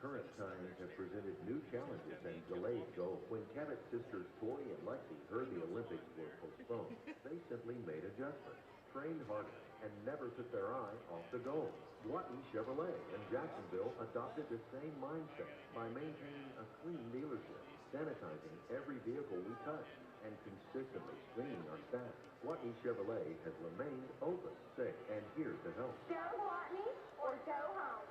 Current times have presented new challenges and delayed goals. When Cabot's sisters Tori and Lexi heard the Olympics were postponed, they simply made adjustments, trained harder, and never took their eye off the goal. Watney Chevrolet in Jacksonville adopted the same mindset by maintaining a clean dealership, sanitizing every vehicle we touch, and consistently screening our staff. Watney Chevrolet has remained open, safe, and here to help. Go Watney or go home.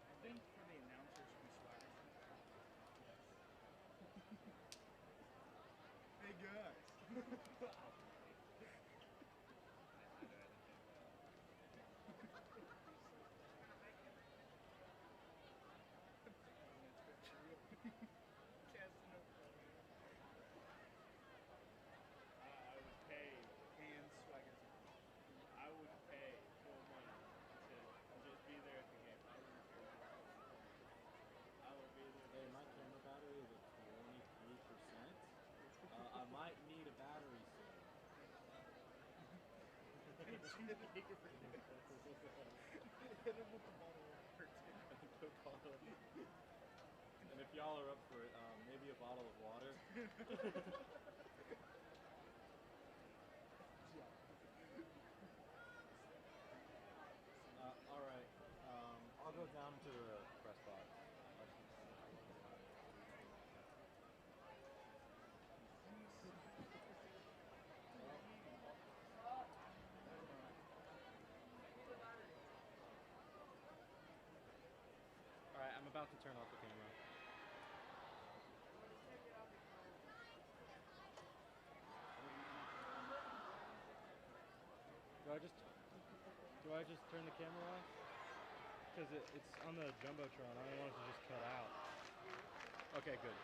I think for the announcers we swagger. Hey guys. And if y'all are up for it, maybe a bottle of water. All right. I'll go down to the press box. Alright, I'm about to turn off the camera. Do I just turn the camera off? Because it's on the Jumbotron. I don't want it to just cut out. Okay, good.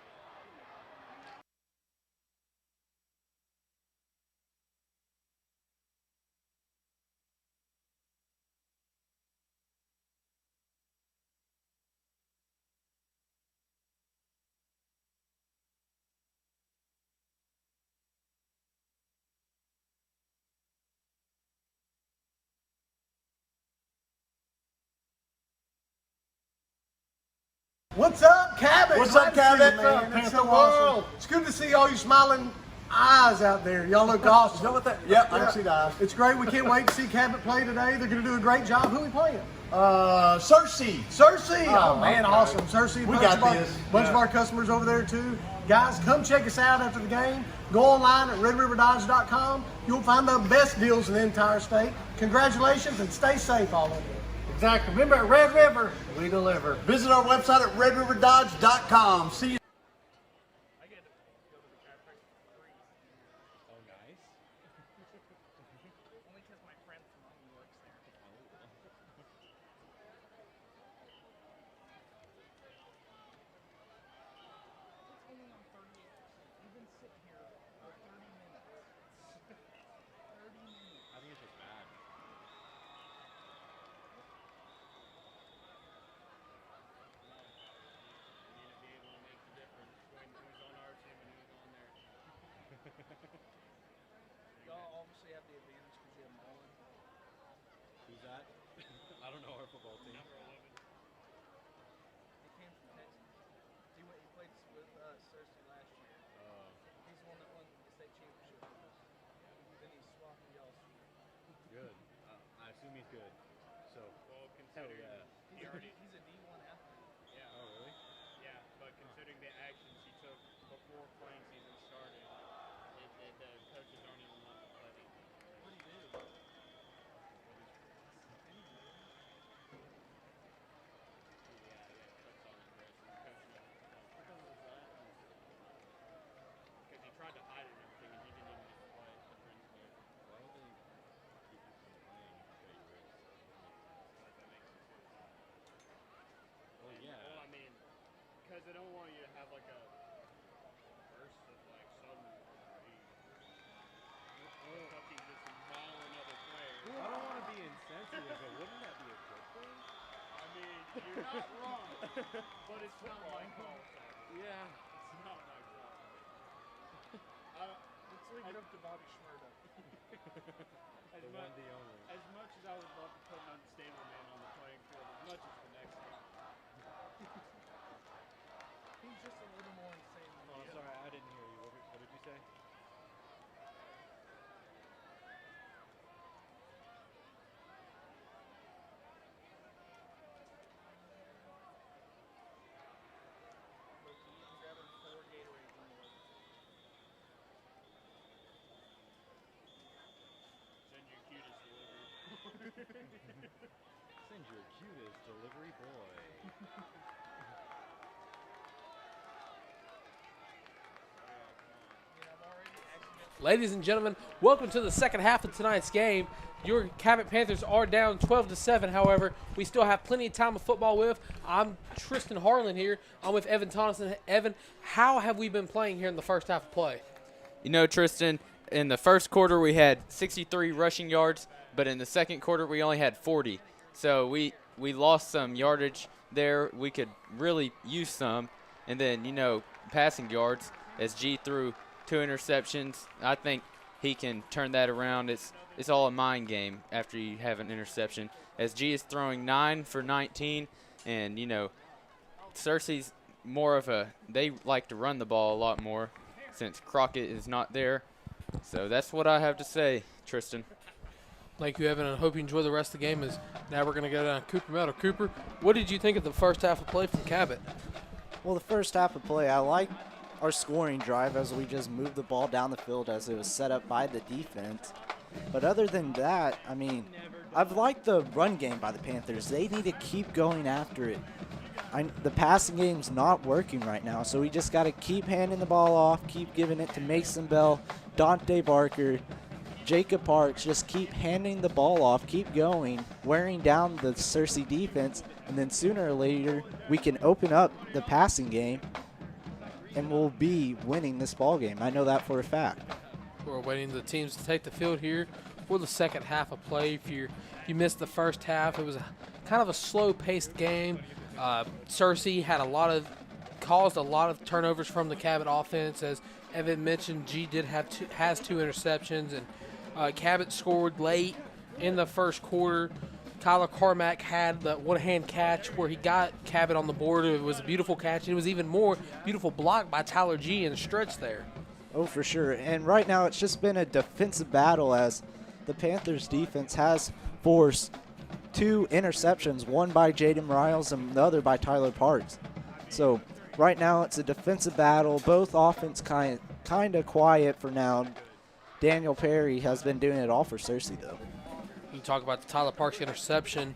What's up, Cabot? What's up, Cabot? Man? It's so Panther awesome. World. It's good to see all you smiling eyes out there. Y'all look awesome. You know what that? Yep, I can see that. It's great. We can't wait to see Cabot play today. They're going to do a great job. Who are we playing? Cersei. Cersei. Oh, man, okay. awesome. Cersei. We got this. Bunch of our customers over there, too. Guys, come check us out after the game. Go online at redriverdodge.com. You'll find the best deals in the entire state. Congratulations, and stay safe, all of you. Exactly. Remember, at Red River, we deliver. Visit our website at redriverdodge.com. See you. Oh, nice. Only because my friend's mom works there. It's only on 38. We've been sitting here for 30 minutes. 30 minutes. I think it's just bad. Y'all obviously have the advantage because you have Mullen. Who's that? I don't know our football team. Number 11. He came from Texas. He played with Cersei last year. He's the one that won the state championship with us. Then he swapped with y'all. Good. I assume he's good. So, hell yeah. He's a D1 athlete. Yeah. Oh, really? Yeah, but considering the actions he took before playing season started, the coaches aren't even allowed to play. What do you do? Yeah, cuts on his wrist, and the coach knows it's like, because he tried to hide it and everything, and he didn't even get to play the friends game. Why would they keep you from playing if you cut your wrist? That makes sense. Well, yeah. Well, I mean, because they don't want you to have like a burst of like sudden Kentucky just mauling other players. I don't want to be insensitive, but wouldn't that be a good thing? I mean, you're not wrong, but it's not my fault. Yeah. It's not my fault. It's leave it up to Bobby Schmurda. As The much, one, the only. as much as I would love to put an unstable man on the playing field, as much as the next guy. He's just a little more insane than Oh, the sorry, I didn't hear you. What did you say? Loki, you can grab him 4 Gatorades and more. Send your cutest delivery. Send your cutest delivery boy. Ladies and gentlemen, welcome to the second half of tonight's game. Your Cabot Panthers are down 12-7. However, we still have plenty of time of football with. I'm Tristan Harlan here. I'm with Evan Thompson. Evan, how have we been playing here in the first half of play? You know, Tristan, in the first quarter we had 63 rushing yards, but in the second quarter we only had 40. So we lost some yardage there. We could really use some. And then, you know, passing yards, as G threw 2 interceptions. I think he can turn that around. It's all a mind game after you have an interception. As G is throwing 9 for 19, and, you know, Cersei's more of they like to run the ball a lot more since Crockett is not there. So that's what I have to say, Tristan. Thank you, Evan. I hope you enjoy the rest of the game. As now we're going to go down to Cooper Meadow. Cooper, what did you think of the first half of play from Cabot? Well, the first half of play, I like our scoring drive as we just moved the ball down the field as it was set up by the defense. But other than that, I mean, I've liked the run game by the Panthers. They need to keep going after it. The passing game's not working right now, so we just got to keep handing the ball off, keep giving it to Mason Bell, Dante Barker, Jacob Parks. Just keep handing the ball off, keep going, wearing down the Cersei defense, and then sooner or later we can open up the passing game and we'll be winning this ball game. I know that for a fact. We're waiting the teams to take the field here for the second half of play. If you missed the first half, it was kind of a slow-paced game. Cersei had caused a lot of turnovers from the Cabot offense. As Evan mentioned, G has 2 interceptions, and Cabot scored late in the first quarter. Kyler Carmack had the one-hand catch where he got Cabot on the board. It was a beautiful catch, and it was even more beautiful block by Tyler G in the stretch there. Oh, for sure. And right now it's just been a defensive battle as the Panthers defense has forced 2 interceptions, one by Jaden Riles and the other by Tyler Parks. So right now it's a defensive battle. Both offense kind of quiet for now. Daniel Perry has been doing it all for Cersei, though. You talk about the Tyler Parks interception,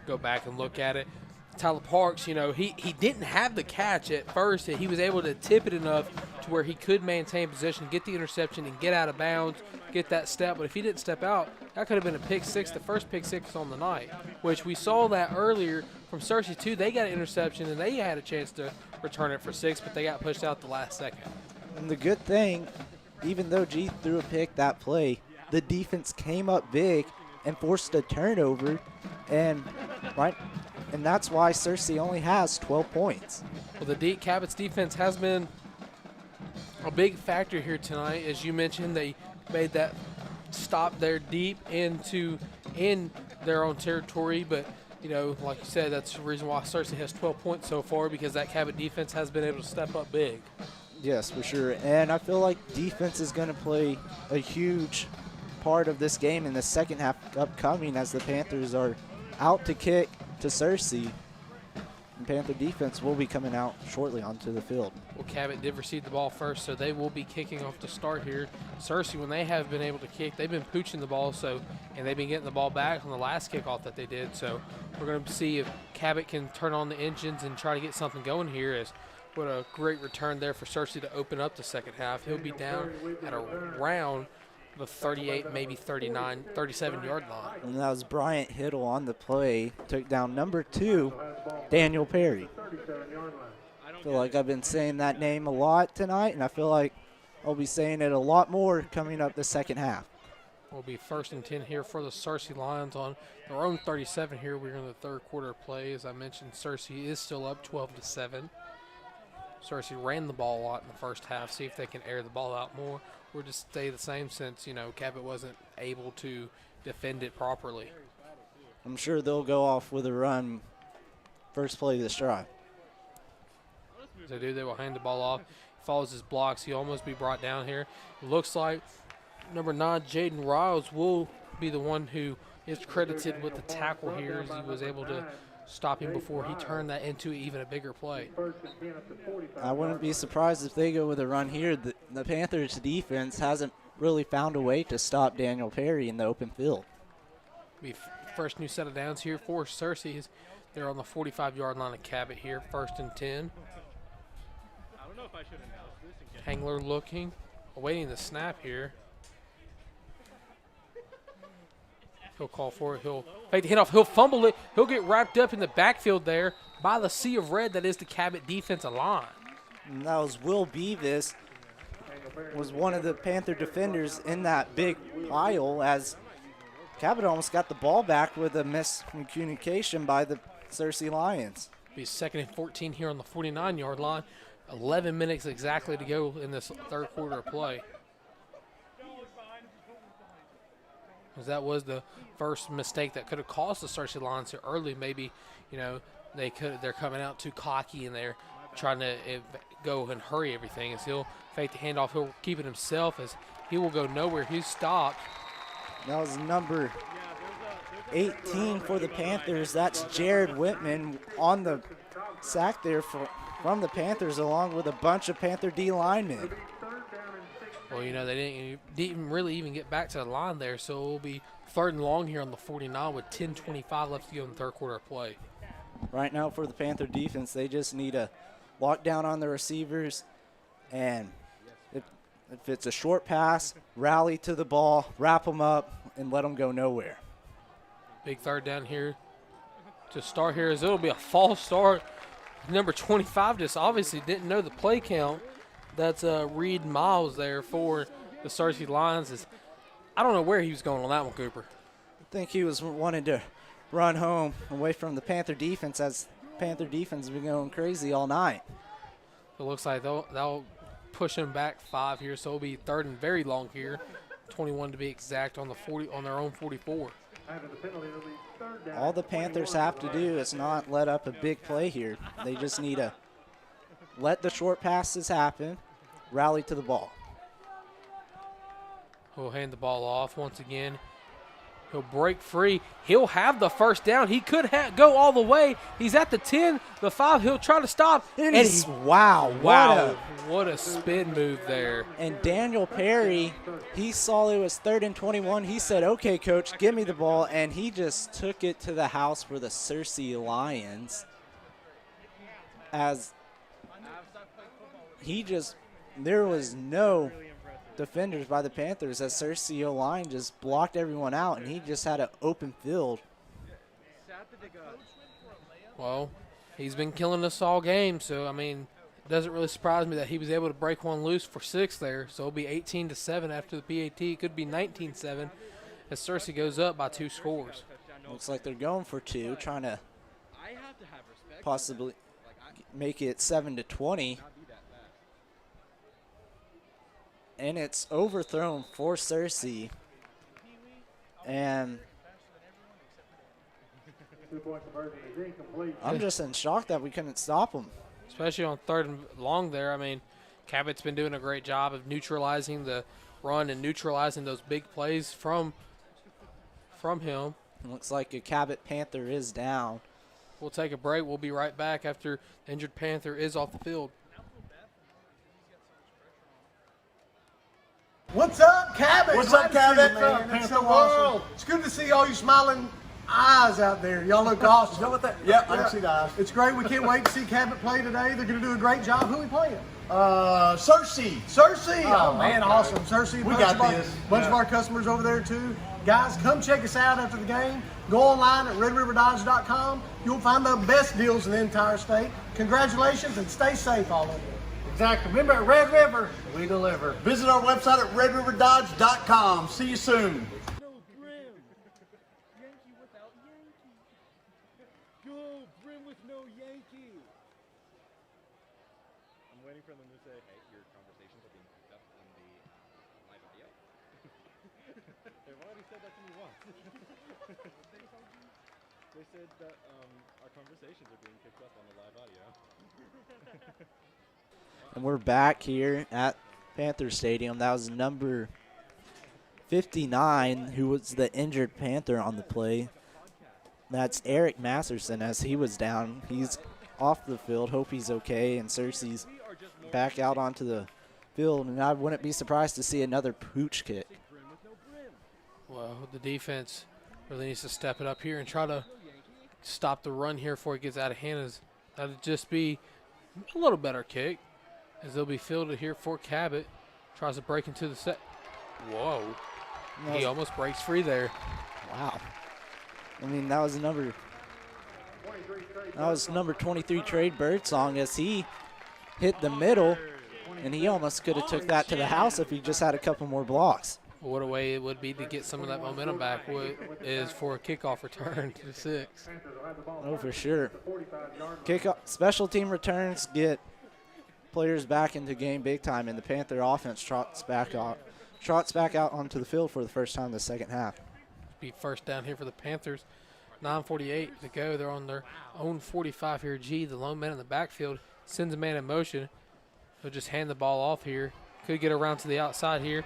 go back and look at it. Tyler Parks, you know, he didn't have the catch at first. He was able to tip it enough to where he could maintain position, get the interception, and get out of bounds, get that step. But if he didn't step out, that could have been a pick six, the first pick six on the night, which we saw that earlier from Cersei, too. They got an interception, and they had a chance to return it for 6, but they got pushed out the last second. And the good thing, even though G threw a pick that play, the defense came up big and forced a turnover, and that's why Cersei only has 12 points. Well, the Cabot's defense has been a big factor here tonight. As you mentioned, they made that stop there deep in their own territory, but you know, like you said, that's the reason why Cersei has 12 points so far, because that Cabot defense has been able to step up big. Yes, for sure. And I feel like defense is going to play a huge part of this game in the second half upcoming, as the Panthers are out to kick to Cersei. And Panther defense will be coming out shortly onto the field. Well, Cabot did receive the ball first, so they will be kicking off to start here. Cersei, when they have been able to kick, they've been pooching the ball, and they've been getting the ball back on the last kickoff that they did. So we're going to see if Cabot can turn on the engines and try to get something going here. As what a great return there for Cersei to open up the second half. He'll be down at around the 38, maybe 39, 37-yard line. And that was Bryant Hiddle on the play. Took down number 2, Daniel Perry. I feel like I've been saying that name a lot tonight, and I feel like I'll be saying it a lot more coming up the second half. Will be 1st and 10 here for the Cersei Lions on their own 37 here. We're in the third quarter play. As I mentioned, Cersei is still up 12-7. Cersei ran the ball a lot in the first half. See if they can air the ball out more. will just stay the same since, Cabot wasn't able to defend it properly. I'm sure they'll go off with a run first play of this drive. As they do, they will hand the ball off. He follows his blocks. He'll almost be brought down here. It looks like number 9, Jaden Riles, will be the one who is credited with the tackle here, as he was able to stop him before he turned that into even a bigger play. I wouldn't be surprised if they go with a run here. The Panthers defense hasn't really found a way to stop Daniel Perry in the open field. Be first new set of downs here for Cersei. They're on the 45-yard line of Cabot here, 1st and 10. I don't know if I should announce this. Hangler looking, awaiting the snap here. He'll call for it. He'll fake the handoff. He'll fumble it. He'll get wrapped up in the backfield there by the sea of red that is the Cabot defensive line. And that was Will Beavis, was one of the Panther defenders in that big pile, as Cabot almost got the ball back with a miscommunication by the Cersei Lions. Be 2nd and 14 here on the 49-yard line. 11 minutes exactly to go in this third quarter of play. Because that was the first mistake that could have cost the Cersei Lions here early. Maybe, they're coming out too cocky and they're trying to go and hurry everything. As he'll fake the handoff, he'll keep it himself as he will go nowhere. He's stopped. That was number 18 for the Panthers. That's Jared Whitman on the sack there from the Panthers, along with a bunch of Panther D linemen. Well, they didn't really even get back to the line there, so it will be 3rd and long here on the 49 with 10:25 left to go in the third quarter of play. Right now for the Panther defense, they just need to lock down on the receivers, and if it's a short pass, rally to the ball, wrap them up, and let them go nowhere. Big third down here to start here, as it'll be a false start. Number 25 just obviously didn't know the play count. That's Reed Miles there for the Cersei Lions. I don't know where he was going on that one, Cooper. I think he was wanting to run home away from the Panther defense, as Panther defense has been going crazy all night. It looks like they'll push him back 5 here, so it'll be 3rd and very long here, 21 to be exact, on the 40 on their own 44. All the Panthers have to do is not let up a big play here. They just need to let the short passes happen, rally to the ball. He'll hand the ball off once again. He'll break free. He'll have the first down. He could go all the way. He's at the 10, the 5. He'll try to stop. And wow. What a spin move there. And Daniel Perry, he saw it was 3rd and 21. He said, okay, coach, give me the ball. And he just took it to the house for the Cersei Lions. As there was no defenders by the Panthers, as Cersei line just blocked everyone out, and he just had an open field. Well, he's been killing us all game, so it doesn't really surprise me that he was able to break one loose for 6 there. So it'll be 18-7 after the PAT. It could be 19-7 as Cersei goes up by 2 scores. Looks like they're going for 2, trying to possibly make it 7-20. And it's overthrown for Cersei. And I'm just in shock that we couldn't stop him. Especially on 3rd and long there. Cabot's been doing a great job of neutralizing the run and neutralizing those big plays from him. It looks like a Cabot Panther is down. We'll take a break. We'll be right back after the injured Panther is off the field. What's up, Cabot? What's up, Cabot? It's so awesome. It's good to see all you smiling eyes out there. Y'all look awesome. Is that what that? Yep, I can see the eyes. It's great. We can't wait to see Cabot play today. They're going to do a great job. Who are we playing? Cersei. Cersei. Oh, man, awesome. Cersei. We got this. Bunch of our customers over there, too. Guys, come check us out after the game. Go online at redriverdodge.com. You'll find the best deals in the entire state. Congratulations, and stay safe, all of you. Exactly. Remember, at Red River, we deliver. Visit our website at redriverdodge.com. See you soon. Yankee without Yankee. Go, Brim with no Yankee. I'm waiting for them to say, hey, your conversations are being picked up in the said that to me once. They said that our conversations are being picked up on the live audio. And we're back here at Panther Stadium. That was number 59, who was the injured Panther on the play. That's Eric Masterson, as he was down. He's off the field. Hope he's okay. And Cersei's back out onto the field. And I wouldn't be surprised to see another pooch kick. Well, the defense really needs to step it up here and try to stop the run here before it gets out of hand. That'll just be a little better kick, as they'll be fielded here for Cabot. Tries to break into the set. Whoa. He almost breaks free there. Wow. I mean, that was number 23 Trade Birdsong, as he hit the middle, and he almost could have took that to the house if he just had a couple more blocks. What a way it would be to get some of that momentum back is for a kickoff return to 6. Oh, for sure. Kickoff, special team returns get players back into game big time, and the Panther offense trots back out onto the field for the first time in the second half. Be first down here for the Panthers. 9:48 to go. They're on their own 45 here. G, the lone man in the backfield, sends a man in motion. He'll just hand the ball off here. Could get around to the outside here.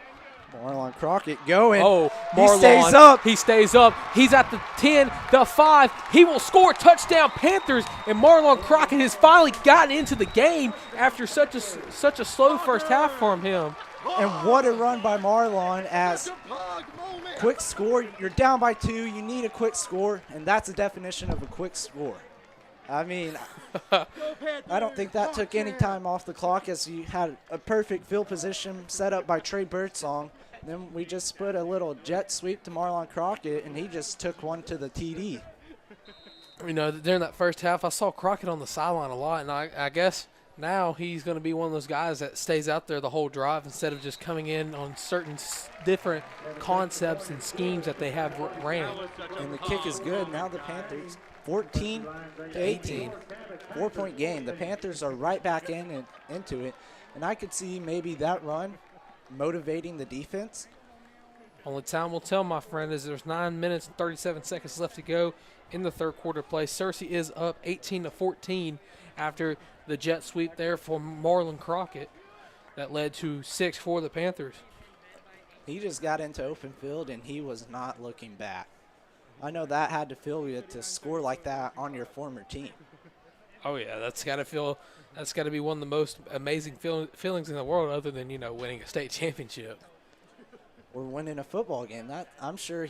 Marlon Crockett going. Oh, Marlon. He stays up. He stays up. He's at the 10, the 5. He will score. Touchdown Panthers. And Marlon Crockett has finally gotten into the game after such a slow first half from him. And what a run by Marlon, as quick score. You're down by 2. You need a quick score, and that's the definition of a quick score. I mean, I don't think that took any time off the clock, as you had a perfect field position set up by Trey Birdsong. Then we just put a little jet sweep to Marlon Crockett, and he just took one to the TD. You know, during that first half, I saw Crockett on the sideline a lot, and I guess now he's going to be one of those guys that stays out there the whole drive instead of just coming in on certain different concepts and schemes that they have ran. And the kick is good. Now the Panthers 14-18, 4-point game. The Panthers are right back into it, and I could see maybe that run motivating the defense. Only time will tell, my friend, is there's 9 minutes and 37 seconds left to go in the third quarter play. Cersei is up 18-14 after the jet sweep there for Marlon Crockett that led to 6 for the Panthers. He just got into open field, and he was not looking back. I know that had to feel good to score like that on your former team. Oh yeah, that's got to be one of the most amazing feelings in the world, other than, you know, winning a state championship or winning a football game. That I'm sure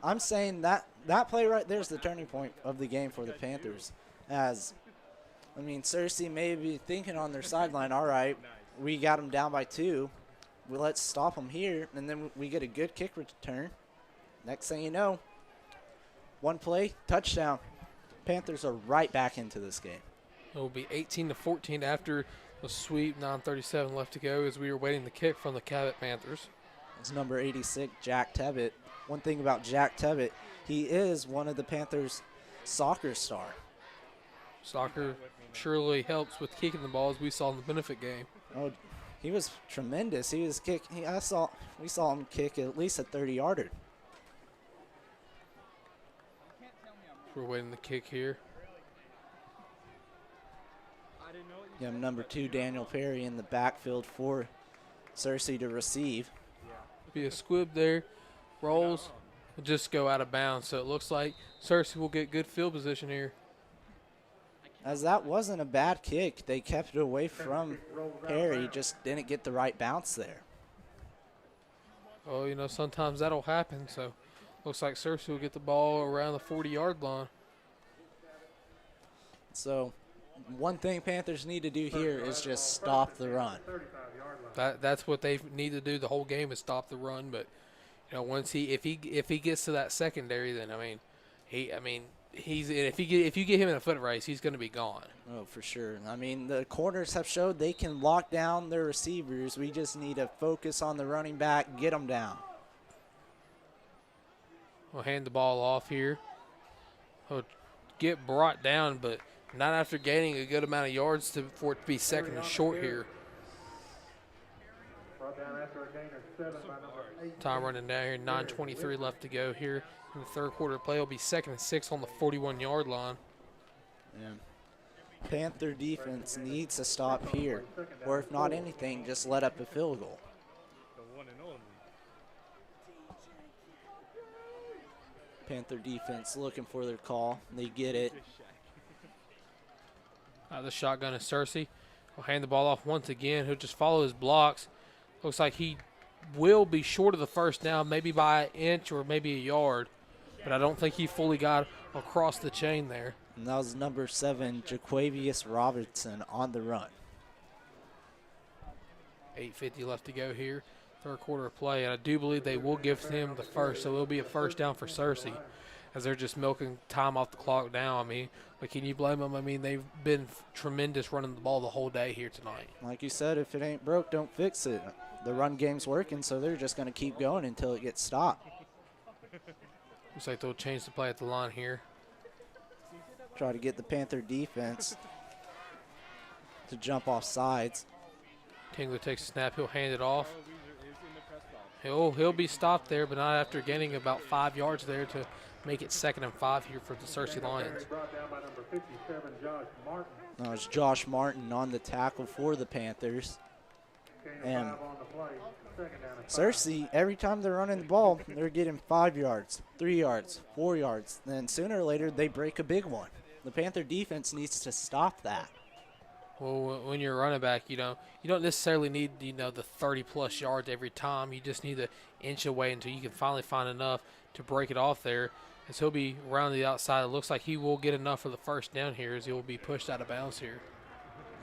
I'm saying that play right there is the turning point of the game for the Panthers. As I mean, Cersei may be thinking on their sideline, all right, we got them down by 2. Well, let's stop them here, and then we get a good kick return. Next thing you know, one play, touchdown. Panthers are right back into this game. It will be 18-14 after the sweep. 9:37 left to go as we were waiting the kick from the Cabot Panthers. It's number 86, Jack Tebbett. One thing about Jack Tebbett, he is one of the Panthers' soccer star. Soccer surely helps with kicking the ball, as we saw in the benefit game. Oh, he was tremendous. He was we saw him kick at least a 30-yarder. We're waiting the kick here. You have number 2, Daniel Perry, in the backfield for Cersei to receive. Be a squib there. Rolls will just go out of bounds. So it looks like Cersei will get good field position here. As that wasn't a bad kick. They kept it away from Perry, just didn't get the right bounce there. Oh, you know, sometimes that'll happen. So looks like Cersei will get the ball around the 40-yard line. So one thing Panthers need to do here is just stop the run. That's what they need to do the whole game, is stop the run. But you know, once if he gets to that secondary, then if you get him in a foot race, he's going to be gone. Oh, for sure. I mean, the corners have showed they can lock down their receivers. We just need to focus on the running back, get them down. We'll hand the ball off here. He'll get brought down, but not after gaining a good amount of yards for it to be second and short here. Time running down here, 9:23 left to go here in the third quarter of play. Will be 2nd and 6 on the 41-yard line. Yeah. Panther defense needs to stop here, or if not anything, just let up a field goal. The one and only. Panther defense looking for their call. They get it. The shotgun is Cersei. He'll hand the ball off once again. He'll just follow his blocks. Looks like he will be short of the first down, maybe by an inch or maybe a yard. But I don't think he fully got across the chain there. And that was number 7, Jaquavius Robertson on the run. 8:50 left to go here. Third quarter of play. And I do believe they will give him the first, so it'll be a first down for Cersei as they're just milking time off the clock now. I mean, but can you blame them? I mean, they've been tremendous running the ball the whole day here tonight. Like you said, if it ain't broke, don't fix it. The run game's working, so they're just going to keep going until it gets stopped. Looks like they'll change the play at the line here. Try to get the Panther defense to jump off sides. Tingler takes a snap. He'll hand it off. He'll be stopped there, but not after gaining about 5 yards there to make it 2nd and 5 here for the Cersei Lions. Now it's Josh Martin on the tackle for the Panthers. And Cersei, every time they're running the ball, they're getting 5 yards, 3 yards, 4 yards. Then sooner or later, they break a big one. The Panther defense needs to stop that. Well, when you're a running back, you don't necessarily need, the 30-plus yards every time. You just need to inch away until you can finally find enough to break it off there. As he'll be around the outside, it looks like he will get enough for the first down here as he will be pushed out of bounds here.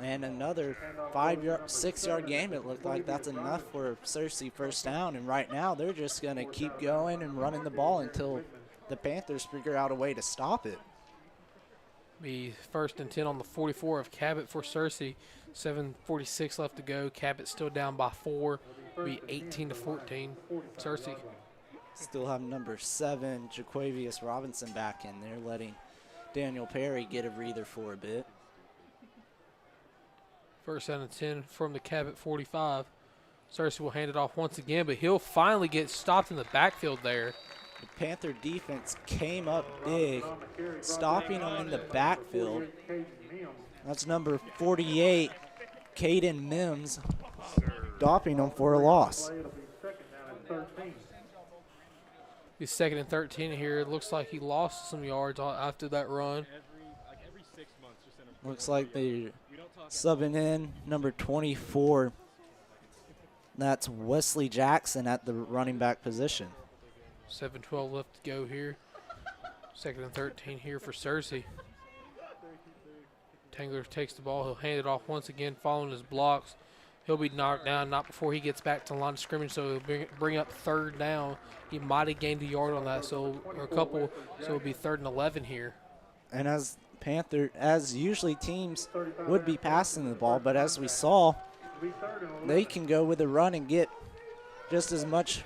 And another 6-yard game, it looked like that's enough for Cersei first down. And right now, they're just going to keep going and running the ball until the Panthers figure out a way to stop it. Be 1st and 10 on the 44 of Cabot for Cersei. 7:46 left to go. Cabot still down by 4. Be 18-14. Cersei. Still have number 7, Jaquavius Robinson back in there, letting Daniel Perry get a breather for a bit. 1st and 10 from the Cabot 45. Cersei will hand it off once again, but he'll finally get stopped in the backfield there. The Panther defense came up big, stopping them in the backfield. That's number 48, Caden Mims, stopping them for a loss. He's 2nd and 13 here. It looks like he lost some yards after that run. Looks like they're subbing in number 24. That's Wesley Jackson at the running back position. 7:12 left to go here. 2nd and 13 here for Cersei. Tangler takes the ball. He'll hand it off once again, following his blocks. He'll be knocked down, not before he gets back to the line of scrimmage, so he'll bring up 3rd down. He might have gained a yard on that, or a couple, so it'll be 3rd and 11 here. And as usually teams would be passing the ball, but as we saw, they can go with a run and get just as much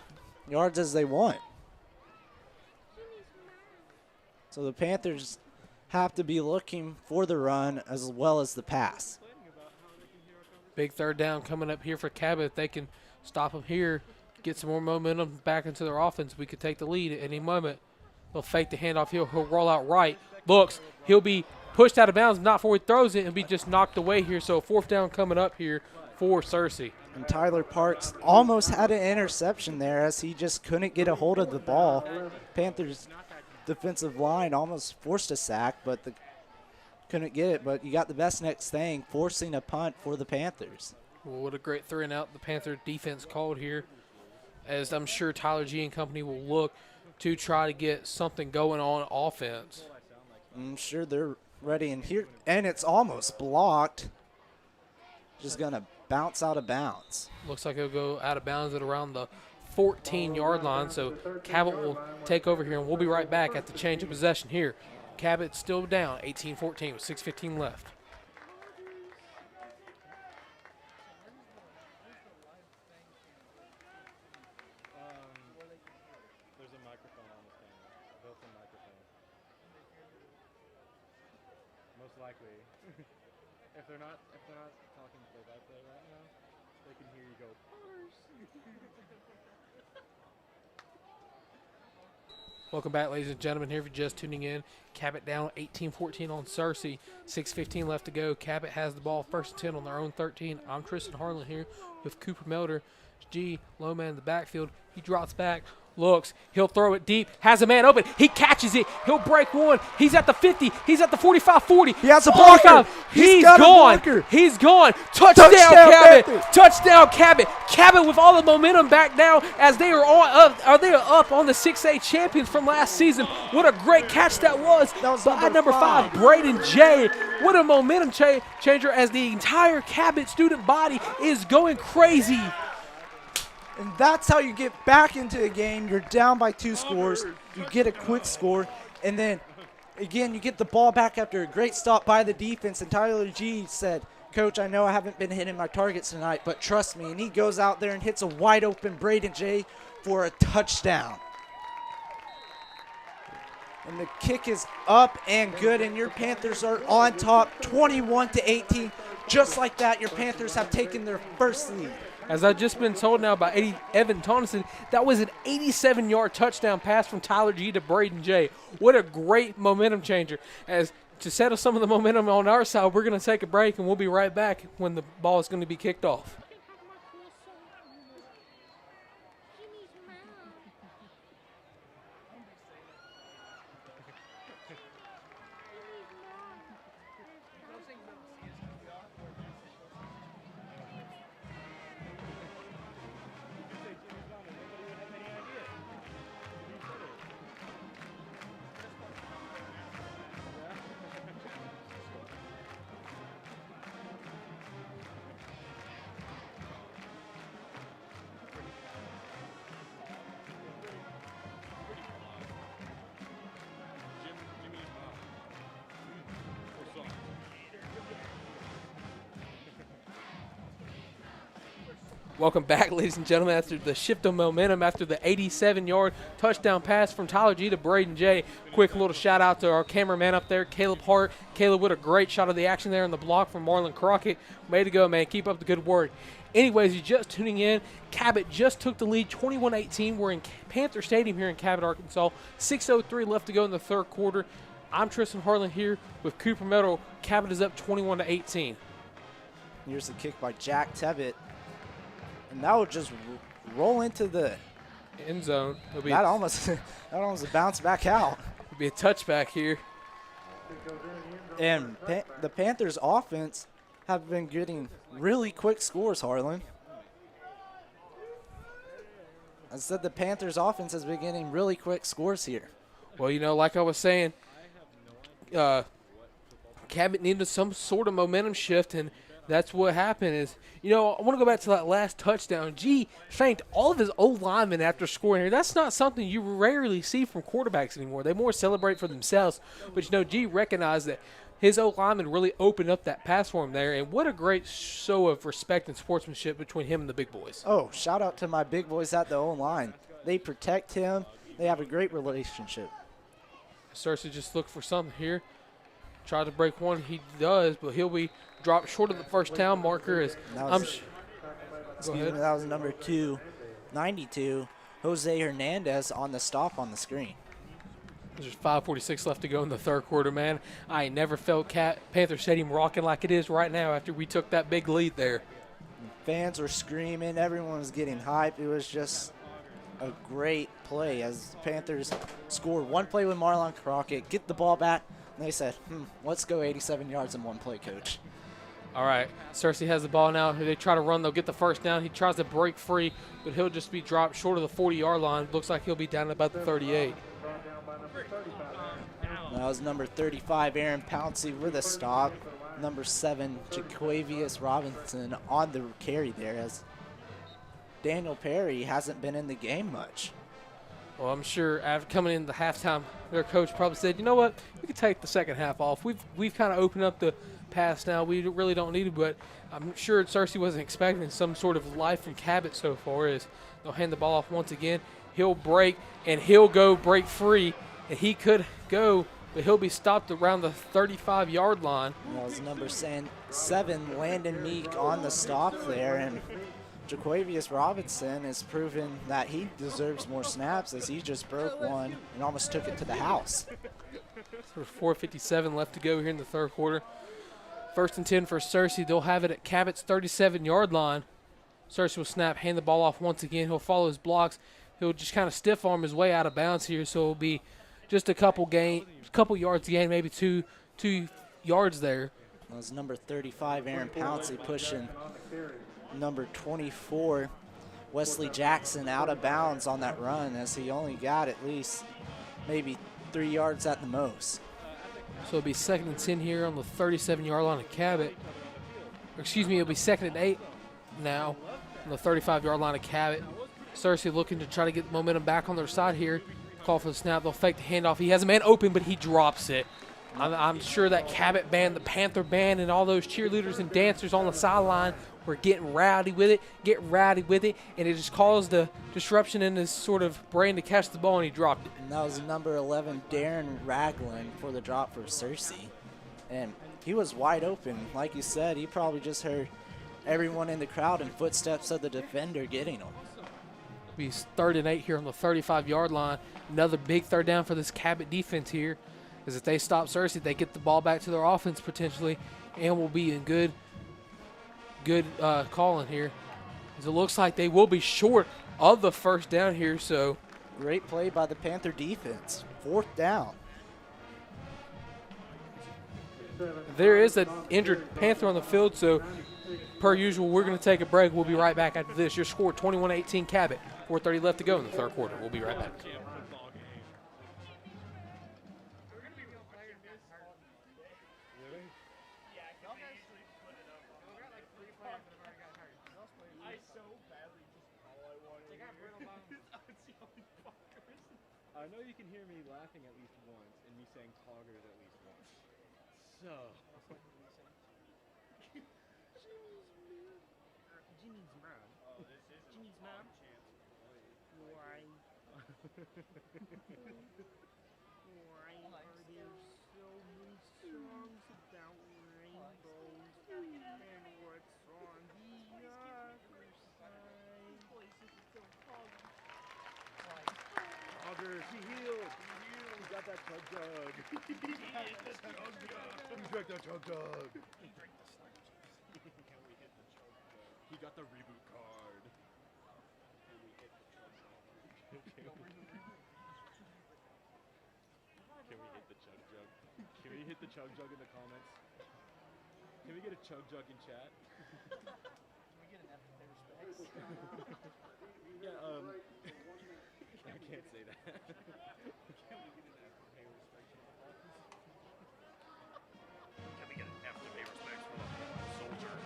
yards as they want. So the Panthers have to be looking for the run as well as the pass. Big 3rd down coming up here for Cabot. If they can stop him here, get some more momentum back into their offense, we could take the lead at any moment. They'll fake the handoff. He'll roll out right. Looks. He'll be pushed out of bounds, not before he throws it, and be just knocked away here. So 4th down coming up here for Cersei. And Tyler Parks almost had an interception there as he just couldn't get a hold of the ball. Panthers defensive line almost forced a sack, but couldn't get it. But you got the best next thing, forcing a punt for the Panthers. Well, what a great 3 and out the Panther defense called here, as I'm sure Tyler G and company will look to try to get something going on offense. I'm sure they're ready in here, and it's almost blocked. Just going to bounce out of bounds. Looks like it'll go out of bounds at around the 14-yard line, so Cabot will take over here, and we'll be right back at the change of possession here. Cabot still down 18-14 with 6:15 left. There's a microphone on this camera, built-in microphone. Most likely. if they're not talking play-by-play right now, They can hear you go, Panthers. Welcome back, ladies and gentlemen. Here, if you're just tuning in, Cabot down 18-14 on Cersei. 6:15 left to go. Cabot has the ball, 1st and 10 on their own 13. I'm Tristan Harlan here with Cooper Melder. G, low man in the backfield. He drops back, looks. He'll throw it deep. Has a man open. He catches it. He'll break one. He's at the 50. He's at the 45-40. He has a blocker. He's got gone. a blocker. He's gone. Touchdown, Cabot. Panthers. Touchdown, Cabot. Cabot with all the momentum back now as they are up on the 6A champions from last season. What a great catch that was. That was by number 5, Braden J. What a momentum changer as the entire Cabot student body is going crazy. And that's how you get back into a game. You're down by 2 scores. You get a quick score. And then, again, you get the ball back after a great stop by the defense. And Tyler G said, Coach, I know I haven't been hitting my targets tonight, but trust me. And he goes out there and hits a wide open Braden J for a touchdown. And the kick is up and good, and your Panthers are on top 21-18. Just like that, your Panthers have taken their first lead. As I've just been told now by Evan Tonneson, that was an 87-yard touchdown pass from Tyler G to Braden J. What a great momentum changer. As to settle some of the momentum on our side, we're going to take a break, and we'll be right back when the ball is going to be kicked off. Welcome back, ladies and gentlemen, after the shift of momentum, after the 87-yard touchdown pass from Tyler G to Braden J. Quick little shout-out to our cameraman up there, Caleb Hart. Caleb, what a great shot of the action there on the block from Marlon Crockett. Way to go, man. Keep up the good work. Anyways, you're just tuning in. Cabot just took the lead 21-18. We're in Panther Stadium here in Cabot, Arkansas. 6:03 left to go in the third quarter. I'm Tristan Harlan here with Cooper Metal. Cabot is up 21-18. Here's the kick by Jack Tevitt. And that will just roll into the end zone. That almost bounced back out. It'll be a touchback here. And the Panthers' offense have been getting really quick scores, Harlan. I said the Panthers' offense has been getting really quick scores here. Well, you know, like I was saying, Cabot needed some sort of momentum shift, and that's what happened. Is, you know, I want to go back to that last touchdown. G thanked all of his old linemen after scoring here. That's not something you rarely see from quarterbacks anymore. They more celebrate for themselves. But, you know, G recognized that his old lineman really opened up that pass for him there. And what a great show of respect and sportsmanship between him and the big boys. Oh, shout out to my big boys at the O-line. They protect him. They have a great relationship. Cersei just looked for something here. Tried to break one. He does, but he'll be dropped short of the first down marker. That was number 292, Jose Hernandez, on the stop on the screen. There's 5:46 left to go in the third quarter, man. I ain't never felt Panther Stadium rocking like it is right now after we took that big lead there. Fans were screaming. Everyone was getting hyped. It was just a great play as the Panthers scored one play with Marlon Crockett, get the ball back, and they said, let's go 87 yards in one play, Coach. All right, Cersei has the ball now. They try to run, they'll get the first down. He tries to break free, but he'll just be dropped short of the 40-yard line. Looks like he'll be down at about the 38. That was number 35, Aaron Pouncey with a stop. Number 7, Jaquavius Robinson on the carry there, as Daniel Perry hasn't been in the game much. Well, I'm sure after coming in the halftime, their coach probably said, you know what, we could take the second half off. We've kind of opened up the pass now. We really don't need it, but I'm sure Cersei wasn't expecting some sort of life from Cabot so far. As they'll hand the ball off once again. He'll break, and he'll go break free, and he could go but he'll be stopped around the 35-yard line. That was number 7, Landon Meek, on the stop there, and Jaquavius Robinson has proven that he deserves more snaps as he just broke one and almost took it to the house. There's 4:57 left to go here in the third quarter. 1st and 10 for Cersei. They'll have it at Cabot's 37-yard line. Cersei will snap, hand the ball off once again. He'll follow his blocks. He'll just kind of stiff arm his way out of bounds here, so it'll be just a couple yards gain, maybe two yards there. That was number 35, Aaron Pouncey, pushing number 24, Wesley Jackson, out of bounds on that run, as he only got at least maybe 3 yards at the most. So it'll be 2nd and 10 here on the 37-yard line of Cabot. Excuse me, it'll be 2nd and 8 now on the 35-yard line of Cabot. Cersei looking to try to get the momentum back on their side here. Call for the snap. They'll fake the handoff. He has a man open, but he drops it. I'm sure that Cabot band, the Panther band, and all those cheerleaders and dancers on the sideline were getting rowdy with it, and it just caused a disruption in his sort of brain to catch the ball, and he dropped it. And that was number 11, Darren Ragland, for the drop for Cersei. And he was wide open. Like you said, he probably just heard everyone in the crowd and footsteps of the defender getting him. It'll be 3rd and 8 here on the 35-yard line. Another big third down for this Cabot defense here. Because if they stop Cersei, they get the ball back to their offense potentially, and will be in good calling here. As it looks like they will be short of the first down here. So great play by the Panther defense. 4th down. There is an injured Panther on the field, so per usual, we're going to take a break. We'll be right back after this. Your score, 21-18 Cabot. 4:30 left to go in the third quarter. We'll be right back. I know you can hear me laughing at least once and me saying poggers at least once. So. Jimmy's mom. Oh, this is Jimmy's mom. Why? Why are there so many songs about rainbows? And what's on the other side? Poggers, he healed. He got that chug jug. He drank the chug jug. He got the reboot card. Can we hit the chug jug? Can we hit the chug jug in the comments? Can we get a chug jug in chat? Can we get an afterpay respects? Yeah, I can't say that. Can we get an afterpay respects? Can we get an afterpay respects for the soldier?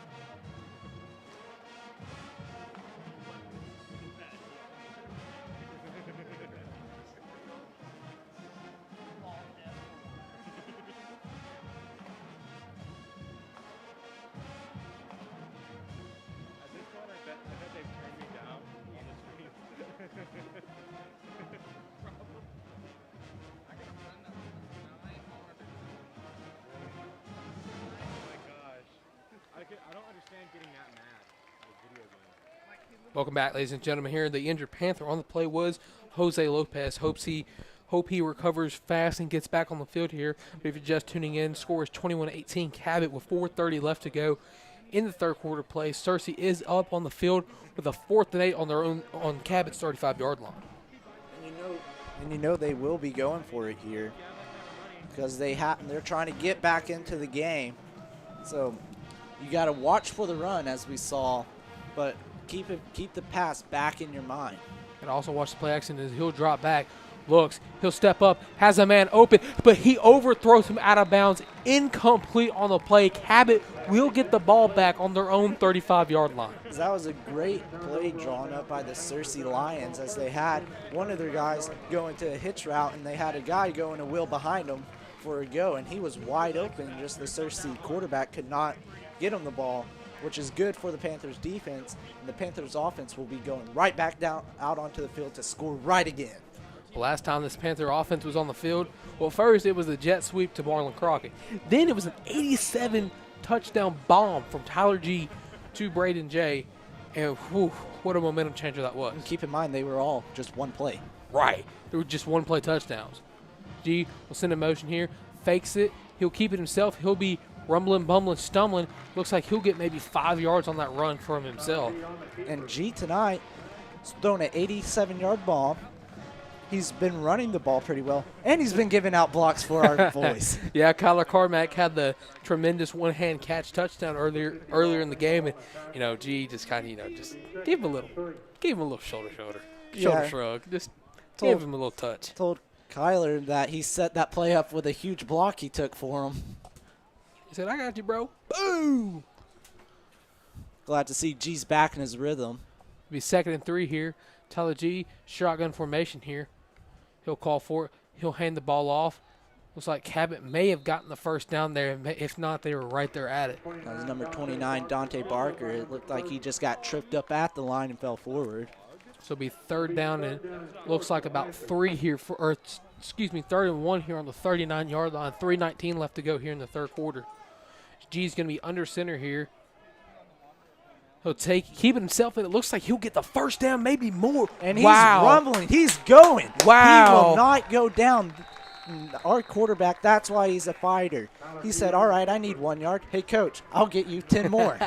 At this point, I bet they've turned me down on the stream. Oh my gosh. I don't understand getting that mad at a video game. Welcome back, ladies and gentlemen. Here, the injured Panther on the play was Jose Lopez. Hope he recovers fast and gets back on the field here. But if you're just tuning in, score is 21-18 Cabot with 4:30 left to go in the third quarter play. Cersei is up on the field with a 4th and 8 on their own on Cabot's 35-yard line. And you know they will be going for it here because they're trying to get back into the game. So you got to watch for the run, as we saw, but keep the pass back in your mind. And also watch the play action as he'll drop back, looks, he'll step up, has a man open, but he overthrows him out of bounds, incomplete on the play. Cabot will get the ball back on their own 35-yard line. That was a great play drawn up by the Cersei Lions, as they had one of their guys go into a hitch route, and they had a guy going a wheel behind him for a go, and he was wide open. Just the Cersei quarterback could not get him the ball, which is good for the Panthers defense, and the Panthers offense will be going right back down out onto the field to score right again. Last time this Panther offense was on the field, well, first it was a jet sweep to Marlon Crockett. Then it was an 87 touchdown bomb from Tyler G to Braden J. And whew, what a momentum changer that was. And keep in mind, they were all just one play. Right. They were just one play touchdowns. G will send a motion here, fakes it. He'll keep it himself. He'll be rumbling, bumbling, stumbling. Looks like he'll get maybe 5 yards on that run from himself. And G tonight has thrown an 87-yard bomb. He's been running the ball pretty well, and he's been giving out blocks for our boys. Yeah, Kyler Carmack had the tremendous one-hand catch touchdown earlier in the game, and G just kind of just gave him a little shoulder shrug, just gave him a little touch. Told Kyler that he set that play up with a huge block he took for him. He said, "I got you, bro." Boom. Glad to see G's back in his rhythm. It'll be 2nd and 3 here. Tyler G, shotgun formation here. He'll call for it. He'll hand the ball off. Looks like Cabot may have gotten the first down there. If not, they were right there at it. That was number 29, Dante Barker. It looked like he just got tripped up at the line and fell forward. So it'll be 3rd down and looks like about 3 here third and 1 here on the 39-yard line. 3:19 left to go here in the third quarter. G's going to be under center here. He'll keep it himself, and it looks like he'll get the first down, maybe more. And he's rumbling. He's going. Wow. He will not go down. Our quarterback, that's why he's a fighter. He said, all right, I need 1 yard. Hey, coach, I'll get you 10 more.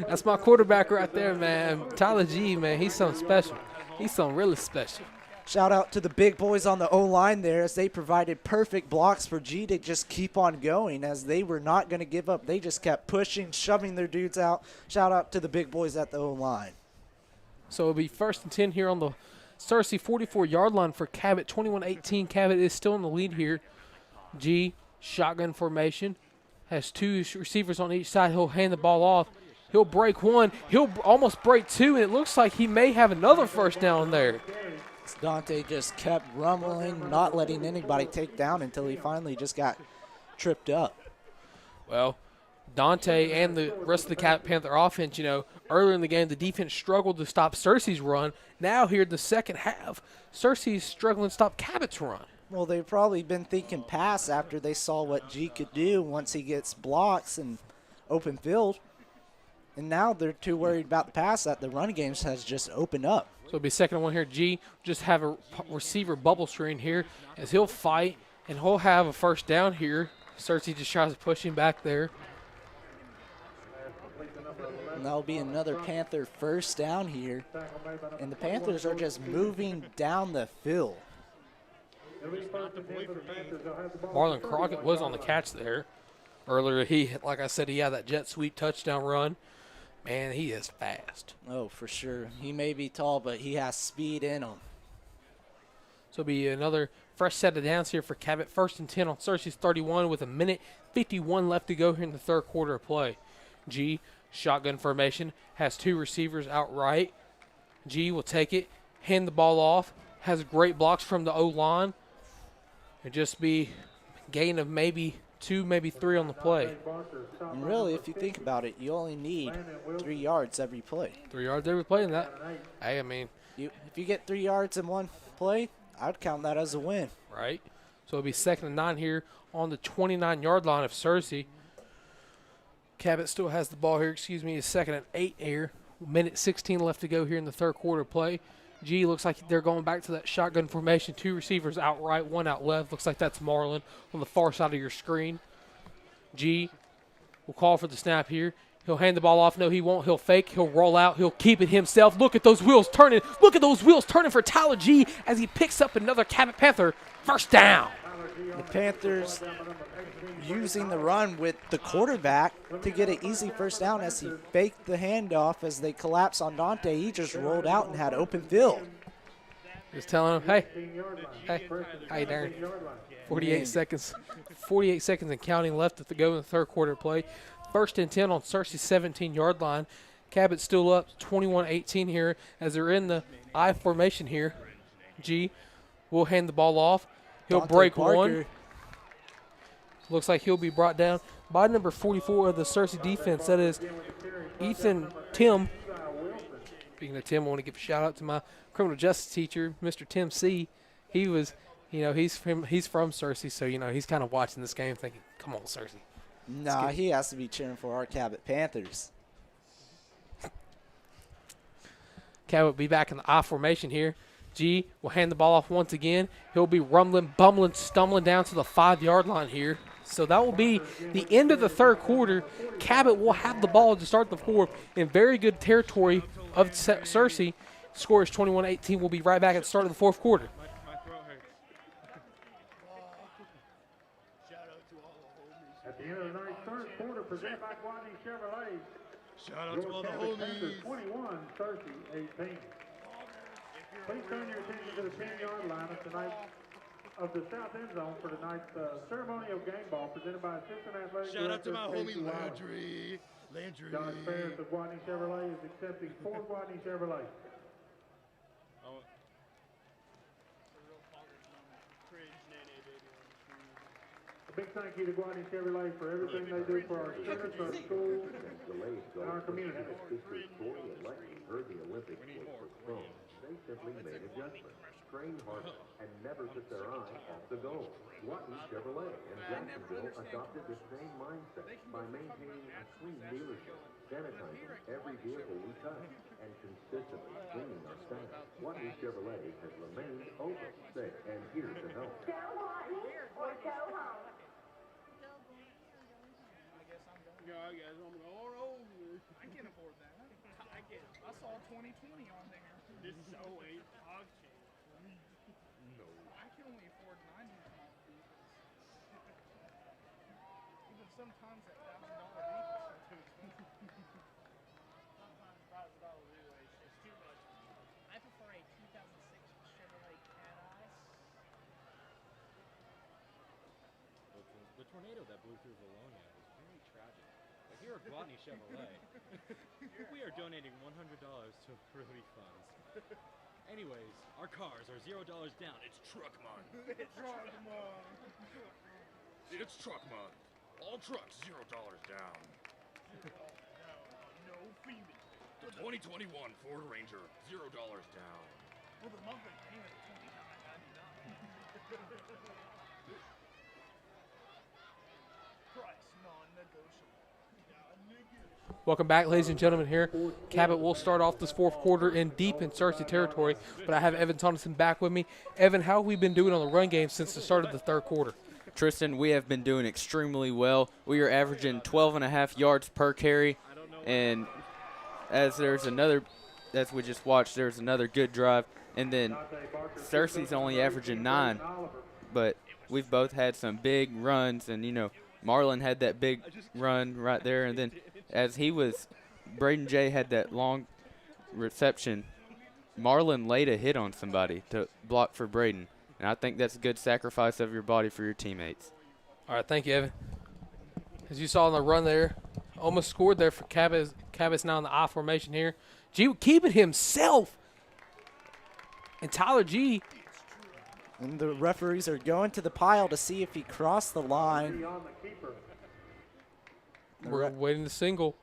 That's my quarterback right there, man. Tyler G, man, he's something special. He's something really special. Shout out to the big boys on the O-line there as they provided perfect blocks for G to just keep on going as they were not going to give up. They just kept pushing, shoving their dudes out. Shout out to the big boys at the O-line. So it'll be 1st and 10 here on the Cersei 44-yard line for Cabot. 21-18. Cabot is still in the lead here. G, shotgun formation, has 2 receivers on each side. He'll hand the ball off. He'll break 1. He'll almost break 2, and it looks like he may have another first down there. Dante just kept rumbling, not letting anybody take down until he finally just got tripped up. Well, Dante and the rest of the Panther offense, earlier in the game, the defense struggled to stop Cersei's run. Now here in the second half, Cersei's struggling to stop Cabot's run. Well, they've probably been thinking pass after they saw what G could do once he gets blocks and open field. And now they're too worried about the pass that the run game has just opened up. So it'll be 2nd and 1 here. G just have a receiver bubble screen here as he'll fight, and he'll have a first down here. Cersei just tries to push him back there. And that'll be another Panther first down here. And the Panthers are just moving down the field. Marlon Crockett was on the catch there. Earlier, like I said, he had that jet sweep touchdown run. Man, he is fast. Oh, for sure. He may be tall, but he has speed in him. So it'll be another fresh set of downs here for Cabot. 1st and 10 on Cersei's 31 with 1:51 left to go here in the third quarter of play. G, shotgun formation, has 2 receivers outright. G will take it, hand the ball off, has great blocks from the O-line. It'll just be gain of maybe 2, maybe 3 on the play. And really, if you think about it, you only need 3 yards every play. 3 yards every play in that. Hey, I mean. If you get 3 yards in one play, I'd count that as a win. Right. So it'll be 2nd and 9 here on the 29-yard line of Cersei. Cabot still has the ball here. It's 2nd and 8 here. 1:16 left to go here in the third quarter play. G looks like they're going back to that shotgun formation. 2 receivers out right, 1 out left. Looks like that's Marlon on the far side of your screen. G will call for the snap here. He'll hand the ball off. No, he won't. He'll fake. He'll roll out. He'll keep it himself. Look at those wheels turning. Look at those wheels turning for Tyler G as he picks up another Cabot Panther first down. The Panthers using the run with the quarterback to get an easy first down as he faked the handoff as they collapse on Dante. He just rolled out and had open field. Just telling him, hey, how you doing? 48 seconds and counting left to go in the third quarter play. 1st and 10 on Cersei's 17-yard line. Cabot still up 21-18 here as they're in the I formation here. G will hand the ball off. He'll Dante break Parker. 1. Looks like he'll be brought down by number 44 of the Cersei defense. That is Ethan Tim. Speaking of Tim, I want to give a shout out to my criminal justice teacher, Mr. Tim C. he was, he's from Cersei, so he's kind of watching this game thinking, "Come on, Cersei." Nah, he has to be cheering for our Cabot Panthers. Cabot will be back in the I formation here. G will hand the ball off once again. He'll be rumbling, bumbling, stumbling down to the 5-yard line here. So that will be the end of the third quarter. Cabot will have the ball to start the fourth in very good territory of Cersei. Score is 21-18. We'll be right back at the start of the fourth quarter. My throat hurts. At the end of the third quarter, presented by Guadney Chevrolet. Shout out to all the homies. 21, Cersei 18. Please turn your attention to the 10-yard line of tonight's the south end zone for tonight's ceremonial game ball presented by Assistant Athletic Shout out to my Director homie Casey Landry. John Ferris of Guadney Chevrolet is accepting 4 Guadney Chevrolet. A big thank you to Guadney Chevrolet for everything they do for our students, our schools, and our community. Sisters Tori and Lexi heard the Olympics was postponed. They simply made adjustments, trained harder, and never took their eye off the goal. Guadney Chevrolet and Jacksonville adopted the same mindset by maintaining a clean dealership, sanitizing every vehicle we touch, and consistently cleaning our staff. Guadney Chevrolet has remained open, safe, and here to help. Go Guadney or go home. I guess I'm going over. I can't afford that. I saw 2020 on there. This is so ain't hog chain. No. I can only afford 90 small vehicles. Even sometimes that $1,000 vehicles are too expensive. Sometimes $1,000 anyway, it's too much. I prefer a 2006 Chevrolet Cat Eyes. The tornado that blew through Bologna was very tragic. But here at Guadney Chevrolet, we are donating $100 to relief funds. Anyways, our cars are $0 down. It's truck month. It's truck month. It's truck month. All trucks $0 down. No fee. The 2021 Ford Ranger $0 down. Well, the monthly payment is $29.99. Price non-negotiable. Welcome back, ladies and gentlemen. Here, Cabot will start off this fourth quarter in deep in Cersei territory, but I have Evan Tonneson back with me. Evan, how have we been doing on the run game since the start of the third quarter? Tristan, we have been doing extremely well. We are averaging 12.5 yards per carry, and as we just watched, there's another good drive, and then Cersei's only averaging 9, but we've both had some big runs, and Marlon had that big run right there, and then as Braden J had that long reception, Marlon laid a hit on somebody to block for Braden. And I think that's a good sacrifice of your body for your teammates. All right, thank you, Evan. As you saw in the run there, almost scored there for Cabot. Cabot's now in the I formation here. G keeping himself. And Tyler G. And the referees are going to the pile to see if he crossed the line. We're waiting to signal.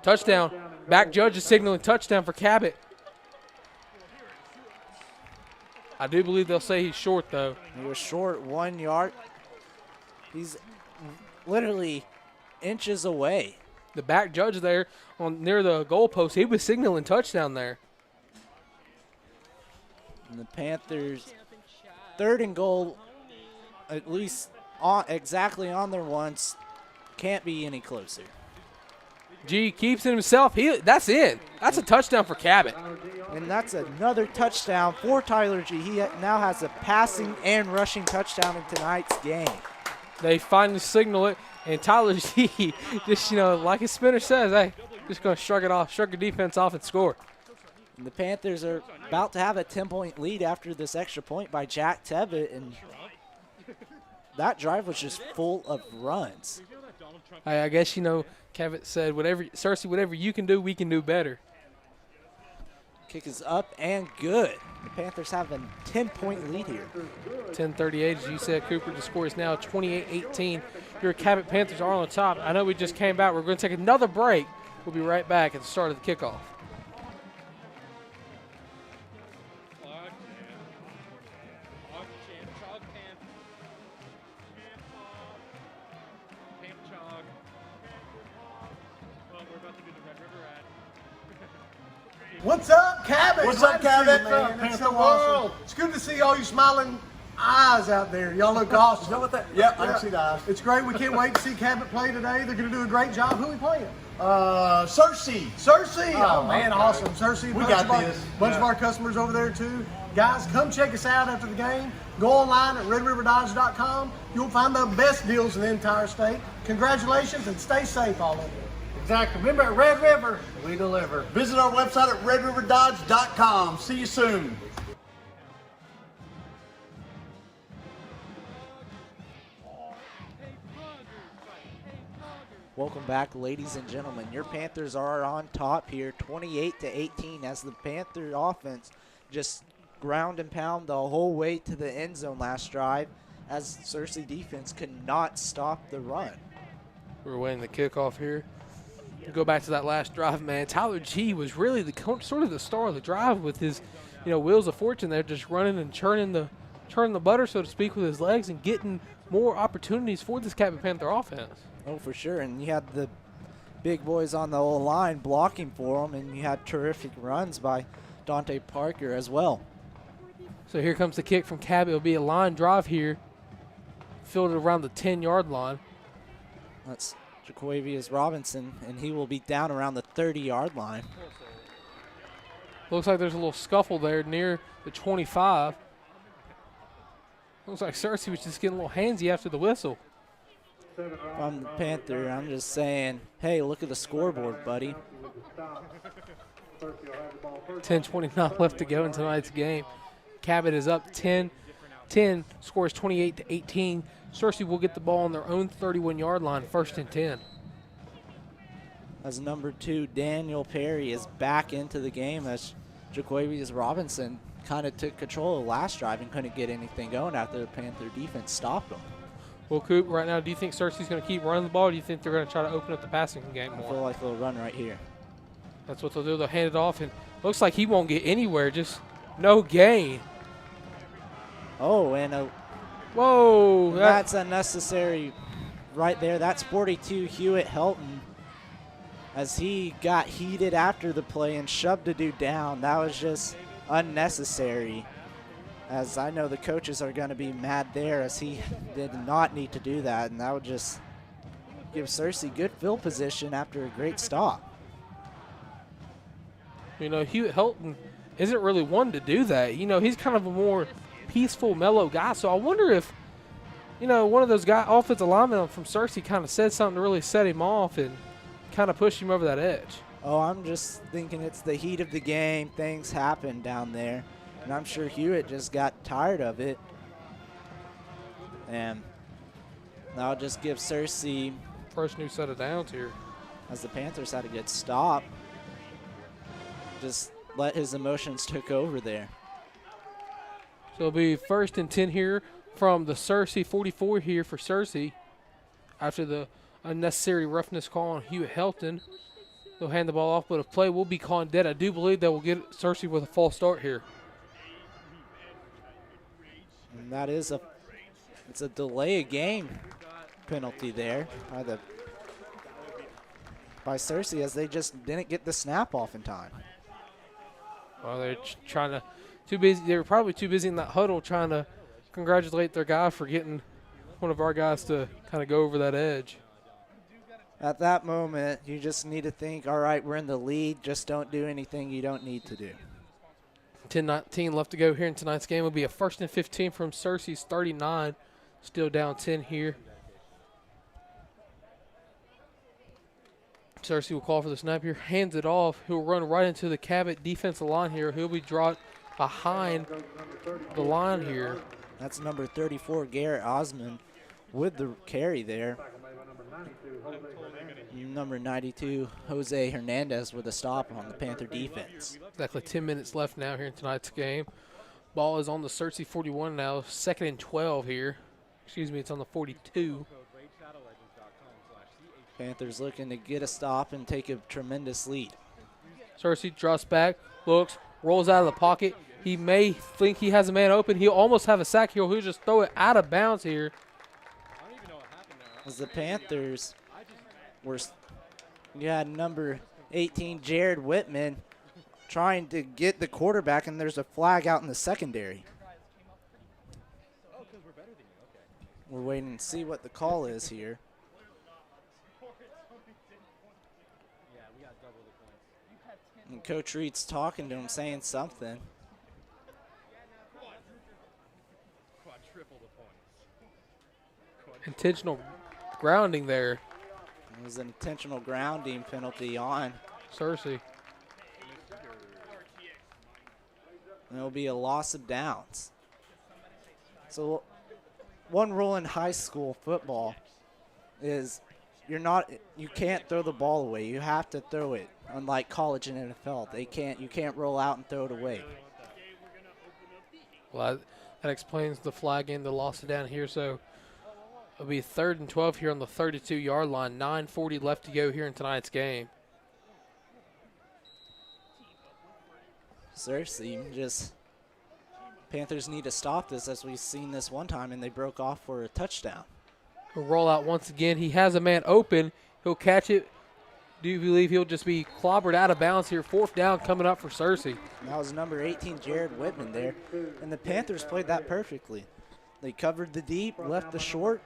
Touchdown. Back judge is signaling touchdown for Cabot. I do believe they'll say he's short, though. He was short 1 yard. He's literally inches away. The back judge there near the goalpost, he was signaling touchdown there. And the Panthers, 3rd and goal, at least exactly on their once. Can't be any closer. G keeps it himself. That's in. That's a touchdown for Cabot. And that's another touchdown for Tyler G. He now has a passing and rushing touchdown in tonight's game. They finally signal it, and Tyler G just, like his spinner says, hey, just going to shrug the defense off and score. And the Panthers are about to have a 10-point lead after this extra point by Jack Cabot, and that drive was just full of runs. I guess, Cabot said, Cersei, whatever you can do, we can do better. Kick is up and good. The Panthers have a 10-point lead here. 10:38, as you said, Cooper. The score is now 28-18. Your Cabot Panthers are on the top. I know we just came back. We're going to take another break. We'll be right back at the start of the kickoff. about to do the Red River ad. What's up, Cabot? What's up, Glad to see Cabot? you, man. Panther That's so world. awesome. It's good to see all you smiling eyes out there. Y'all look awesome. Is that what that? Yep, I can see that. It's great. We can't wait to see Cabot play today. They're going to do a great job. Who are we playing? Cersei. Cersei. Oh, man, okay. awesome. Cersei. We got this. Bunch of Yeah. our customers over there, too. Guys, come check us out after the game. Go online at redriverdodge.com. You'll find the best deals in the entire state. Congratulations and stay safe, all of you. Exactly. Remember, at Red River, we deliver. Visit our website at redriverdodge.com. See you soon. Welcome back, ladies and gentlemen. Your Panthers are on top here, 28-18, as the Panther offense just ground and pound the whole way to the end zone last drive, as Cersei defense could not stop the run. We're waiting the kickoff here. To go back to that last drive, man, Tyler G was really sort of the star of the drive with his, wheels of fortune there, just running and churning the butter, so to speak, with his legs and getting more opportunities for this Cabot Panther offense. Oh, for sure. And you had the big boys on the old line blocking for him, and you had terrific runs by Dante Parker as well. So here comes the kick from Cabot. It'll be a line drive here, fielded around the 10-yard line. That's Jaquavius Robinson, and he will be down around the 30-yard line. Looks like there's a little scuffle there near the 25. Looks like Cersei was just getting a little handsy after the whistle. If I'm the Panther, I'm just saying, hey, look at the scoreboard, buddy. 10:29 left to go in tonight's game. Cabot is up 10, scores 28-18. Cersei will get the ball on their own 31-yard line, 1st and 10. As number 2, Daniel Perry is back into the game, as Jaquavius Robinson kind of took control of the last drive and couldn't get anything going after the Panther defense stopped him. Well, Coop, right now, do you think Cersei's going to keep running the ball, or do you think they're going to try to open up the passing game I more? feel like they'll run right here. That's what they'll do. They'll hand it off, and looks like he won't get anywhere, just no gain. Oh, and whoa. That's unnecessary right there. That's 42 Hewitt Helton, as he got heated after the play and shoved a dude down. That was just unnecessary, as I know the coaches are going to be mad there, as he did not need to do that, and that would just give Cersei good field position after a great stop. Hewitt Helton isn't really one to do that. He's kind of a more peaceful, mellow guy, so I wonder if, one of those offensive linemen from Cersei kind of said something to really set him off and kind of push him over that edge. Oh, I'm just thinking it's the heat of the game. Things happen down there. And I'm sure Hewitt just got tired of it. And that'll just give Cersei first new set of downs here, as the Panthers had a good stop. Just let his emotions take over there. So it'll be 1st and 10 here from the Cersei 44 here for Cersei. After the unnecessary roughness call on Hewitt Helton, they'll hand the ball off, but a play will be called dead. I do believe that will get Cersei with a false start here. And that is it's a delay of game penalty there by Cersei, as they just didn't get the snap off in time. Well, they're too busy. They were probably too busy in that huddle trying to congratulate their guy for getting one of our guys to kind of go over that edge. At that moment, you just need to think, all right, we're in the lead. Just don't do anything you don't need to do. 10:19 left to go here in tonight's game. Will be a 1st and 15 from Cersei's 39. Still down 10 here. Cersei will call for the snap here. Hands it off. He'll run right into the Cabot defensive line here. He'll be dropped behind the line here. That's number 34, Garrett Osmond, with the carry there. Number 92, Jose Hernandez, with a stop on the Panther defense. Exactly 10 minutes left now here in tonight's game. Ball is on the Cersei 41 now. 2nd and 12 here. Excuse me, it's on the 42. Panthers looking to get a stop and take a tremendous lead. Cersei drops back, looks, rolls out of the pocket. He may think he has a man open. He'll almost have a sack here. He'll just throw it out of bounds here. As the Panthers were You had number 18, Jared Whitman, trying to get the quarterback, and there's a flag out in the secondary. Oh, because we're better than you. Okay. We're waiting to see what the call is here. Yeah, we got double the points. And Coach Reed's talking to him, saying something. Quadruple the points. Intentional grounding there. It was an intentional grounding penalty on Cersei. and it'll be a loss of downs. So one rule in high school football is you can't throw the ball away. You have to throw it. Unlike college and NFL, you can't roll out and throw it away. Well, that explains the flag and the loss of down here. So it'll be 3rd and 12 here on the 32-yard line. 9:40 left to go here in tonight's game. Cersei Panthers need to stop this, as we've seen this one time, and they broke off for a touchdown. He'll roll out once again. He has a man open. He'll catch it. Do you believe he'll just be clobbered out of bounds here? 4th down coming up for Cersei. That was number 18, Jared Whitman there. And the Panthers played that perfectly. They covered the deep, left the short.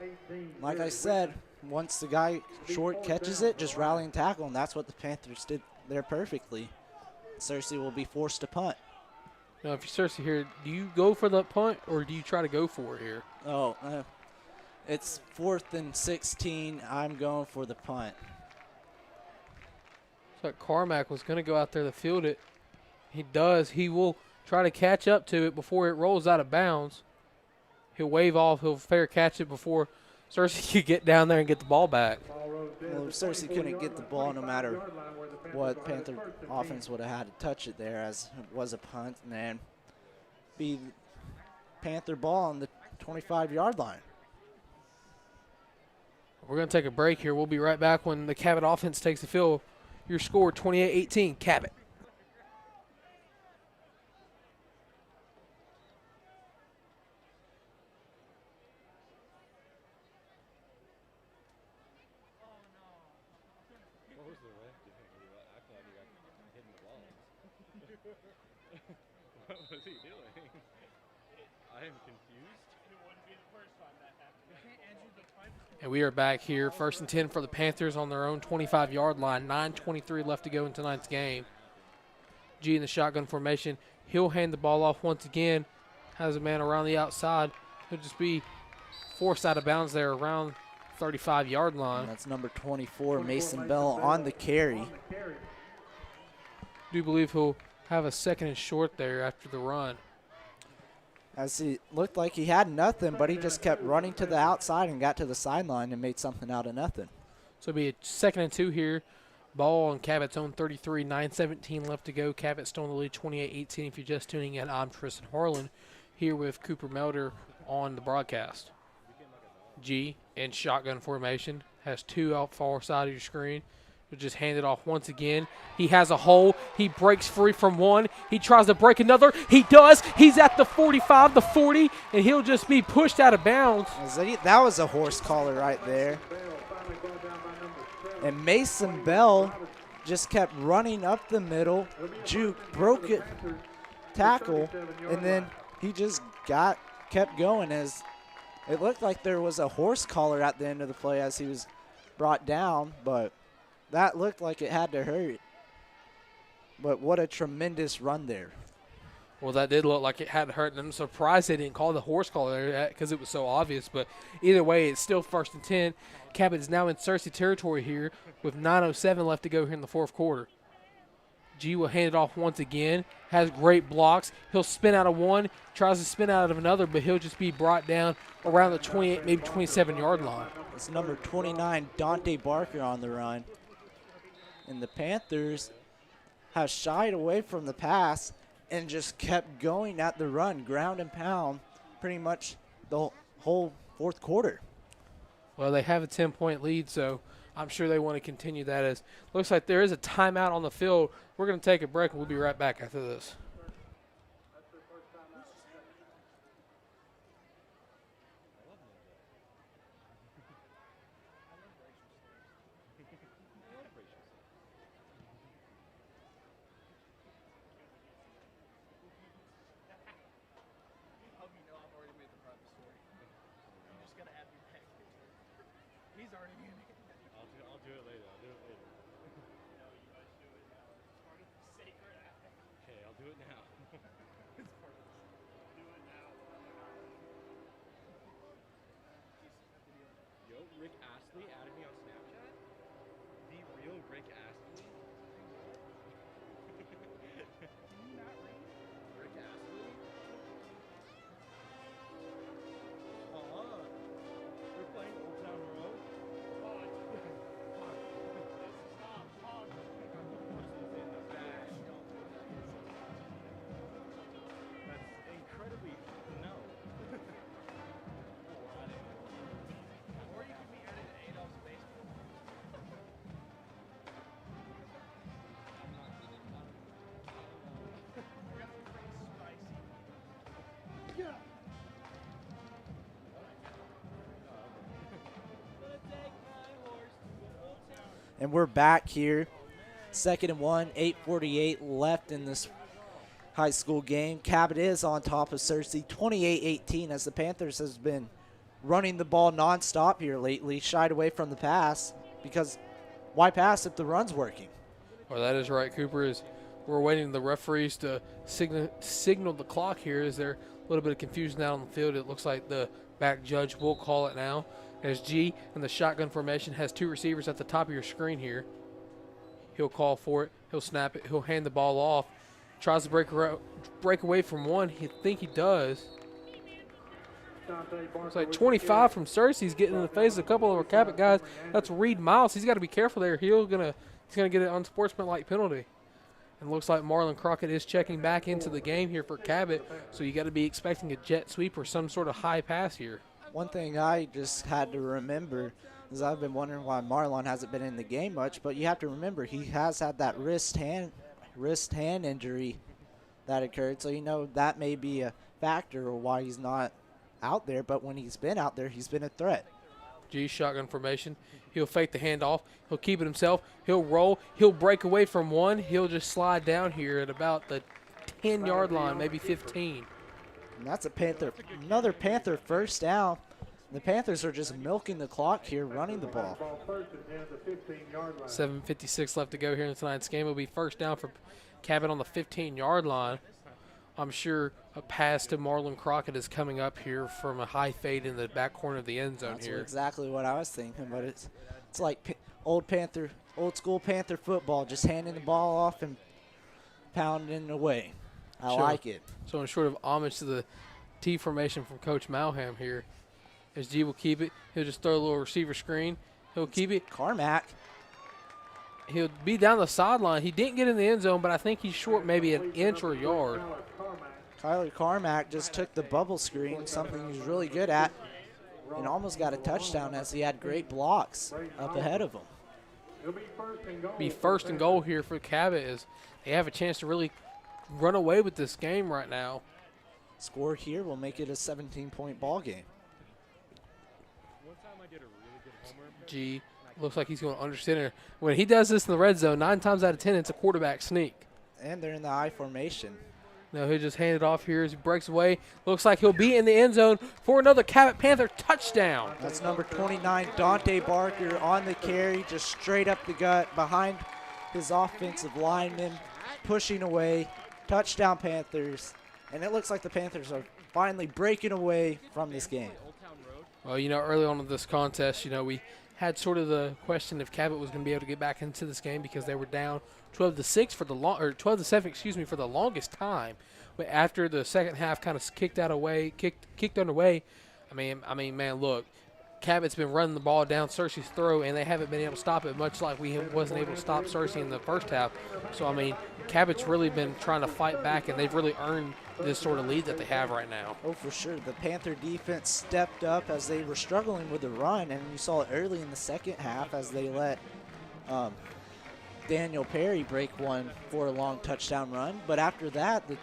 Like I said, once the guy short catches it, just rally and tackle, and that's what the Panthers did there perfectly. Cersei will be forced to punt. Now, if you're Cersei here, do you go for the punt or do you try to go for it here? Oh, it's 4th and 16. I'm going for the punt. So Carmack was going to go out there to field it. He does. He will try to catch up to it before it rolls out of bounds. He'll wave off. He'll fair catch it before Cersei could get down there and get the ball back. Well, Cersei couldn't get the ball no matter what. Panther offense would have had to touch it there, as it was a punt, and then be Panther ball on the 25-yard line. We're going to take a break here. We'll be right back when the Cabot offense takes the field. Your score, 28-18, Cabot. What was the ref doing? I thought he got hitting the balls. What was he doing? I am confused. It wouldn't be the first time that happened. And we are back here, 1st and 10 for the Panthers on their own 25-yard line. 9:23 left to go in tonight's game. G in the shotgun formation. He'll hand the ball off once again. Has a man around the outside. He'll just be forced out of bounds there around 35-yard line. And that's number 24, Mason Bell, on the carry. Do believe he'll have a 2nd and short there after the run. As he looked like he had nothing, but he just kept running to the outside and got to the sideline and made something out of nothing. So it'll be a 2nd and 2 here. Ball on Cabot's own 33, 9:17 left to go. Cabot still in the lead, 28-18. If you're just tuning in, I'm Tristan Harlan here with Cooper Melder on the broadcast. G in shotgun formation, has 2 out far side of your screen. He'll just hand it off once again. He has a hole. He breaks free from one. He tries to break another. He does. He's at the 45, the 40, and he'll just be pushed out of bounds. That was a horse collar right there. And Mason Bell just kept running up the middle, broke it, tackle, and then he just kept going. As it looked like there was a horse collar at the end of the play as he was brought down, but that looked like it had to hurt. But what a tremendous run there. Well, that did look like it had to hurt, and I'm surprised they didn't call the horse collar because it was so obvious. But either way, it's still 1st and 10. Cabot is now in Cersei territory here with 9:07 left to go here in the 4th quarter. G will hand it off once again. Has great blocks. He'll spin out of one, tries to spin out of another, but he'll just be brought down around the 28, maybe 27-yard line. It's number 29, Dante Barker, on the run. And the Panthers have shied away from the pass and just kept going at the run, ground and pound, pretty much the whole 4th quarter. Well, they have a 10-point lead, so I'm sure they want to continue that. As looks like there is a timeout on the field. We're going to take a break, and we'll be right back after this. He's already in it. I'll do it later. I'll do it later. Okay, I'll do it now. Yo, Rick Astley added me on Snapchat. The real Rick Astley. Rick Astley. We're playing Old Town Road. That's incredibly no. Or you could be added to Adolph's baseball. And we're back here. 2nd and 1, 8:48 left in this high school game. Cabot is on top of Cersei, 28-18, as the Panthers has been running the ball nonstop here lately, shied away from the pass, because why pass if the run's working? Well, that is right, Cooper. Is we're waiting the referees to signal the clock here. Is there a little bit of confusion out on the field? It looks like the back judge will call it now. As G in the shotgun formation has two receivers at the top of your screen here. He'll call for it. He'll snap it. He'll hand the ball off. Tries to break away from one. He think he does. It's like 25 from Cersei. He's getting in the face of a couple of our Cabot guys. That's Reed Miles. He's got to be careful there. He's gonna get an unsportsmanlike penalty. And looks like Marlon Crockett is checking back into the game here for Cabot. So you got to be expecting a jet sweep or some sort of high pass here. One thing I just had to remember is I've been wondering why Marlon hasn't been in the game much, but you have to remember he has had that wrist hand injury that occurred, so you know that may be a factor of why he's not out there, but when he's been out there, he's been a threat. G shotgun formation. He'll fake the handoff. He'll keep it himself. He'll roll. He'll break away from one. He'll just slide down here at about the 10-yard line, maybe 15. And that's another Panther first down. The Panthers are just milking the clock here, running the ball. 7:56 left to go here in tonight's game. It'll be first down for Cabot on the 15-yard line. I'm sure a pass to Marlon Crockett is coming up here from a high fade in the back corner of the end zone That's here. exactly what I was thinking, but it's like old school Panther football, just handing the ball off and pounding away. I like it. So in short of homage to the T formation from Coach Malham here, as G will keep it, he'll just throw a little receiver screen. He'll keep it. Carmack. He'll be down the sideline. He didn't get in the end zone, but I think he's short maybe an inch or a yard. Kyler Carmack just took the bubble screen, something he's really good at, and almost got a touchdown as he had great blocks up ahead of him. Be first and goal here for Cabot as they have a chance to really run away with this game right now. Score here will make it a 17-point ball game. One time I did a really good homer. G looks like he's going under center. When he does this in the red zone, 9 times out of 10, it's a quarterback sneak. And they're in the I formation. No, he'll just hand it off here as he breaks away. Looks like he'll be in the end zone for another Cabot Panther touchdown. That's number 29, Dante Barker, on the carry, just straight up the gut behind his offensive lineman, pushing away. Touchdown Panthers. And it looks like the Panthers are finally breaking away from this game. Well, you know, early on in this contest, you know, we had sort of the question if Cabot was going to be able to get back into this game because they were down 12-6 for the 12-7, excuse me, for the longest time. But after the second half kind of kicked underway, I mean, man, look, Cabot's been running the ball down Cersei's throat, and they haven't been able to stop it, much like we wasn't able to stop Cersei in the first half. So, I mean, Cabot's really been trying to fight back, and they've really earned this sort of lead that they have right now. Oh, for sure. The Panther defense stepped up as they were struggling with the run, and you saw it early in the second half as they let Daniel Perry break one for a long touchdown run. But after that, the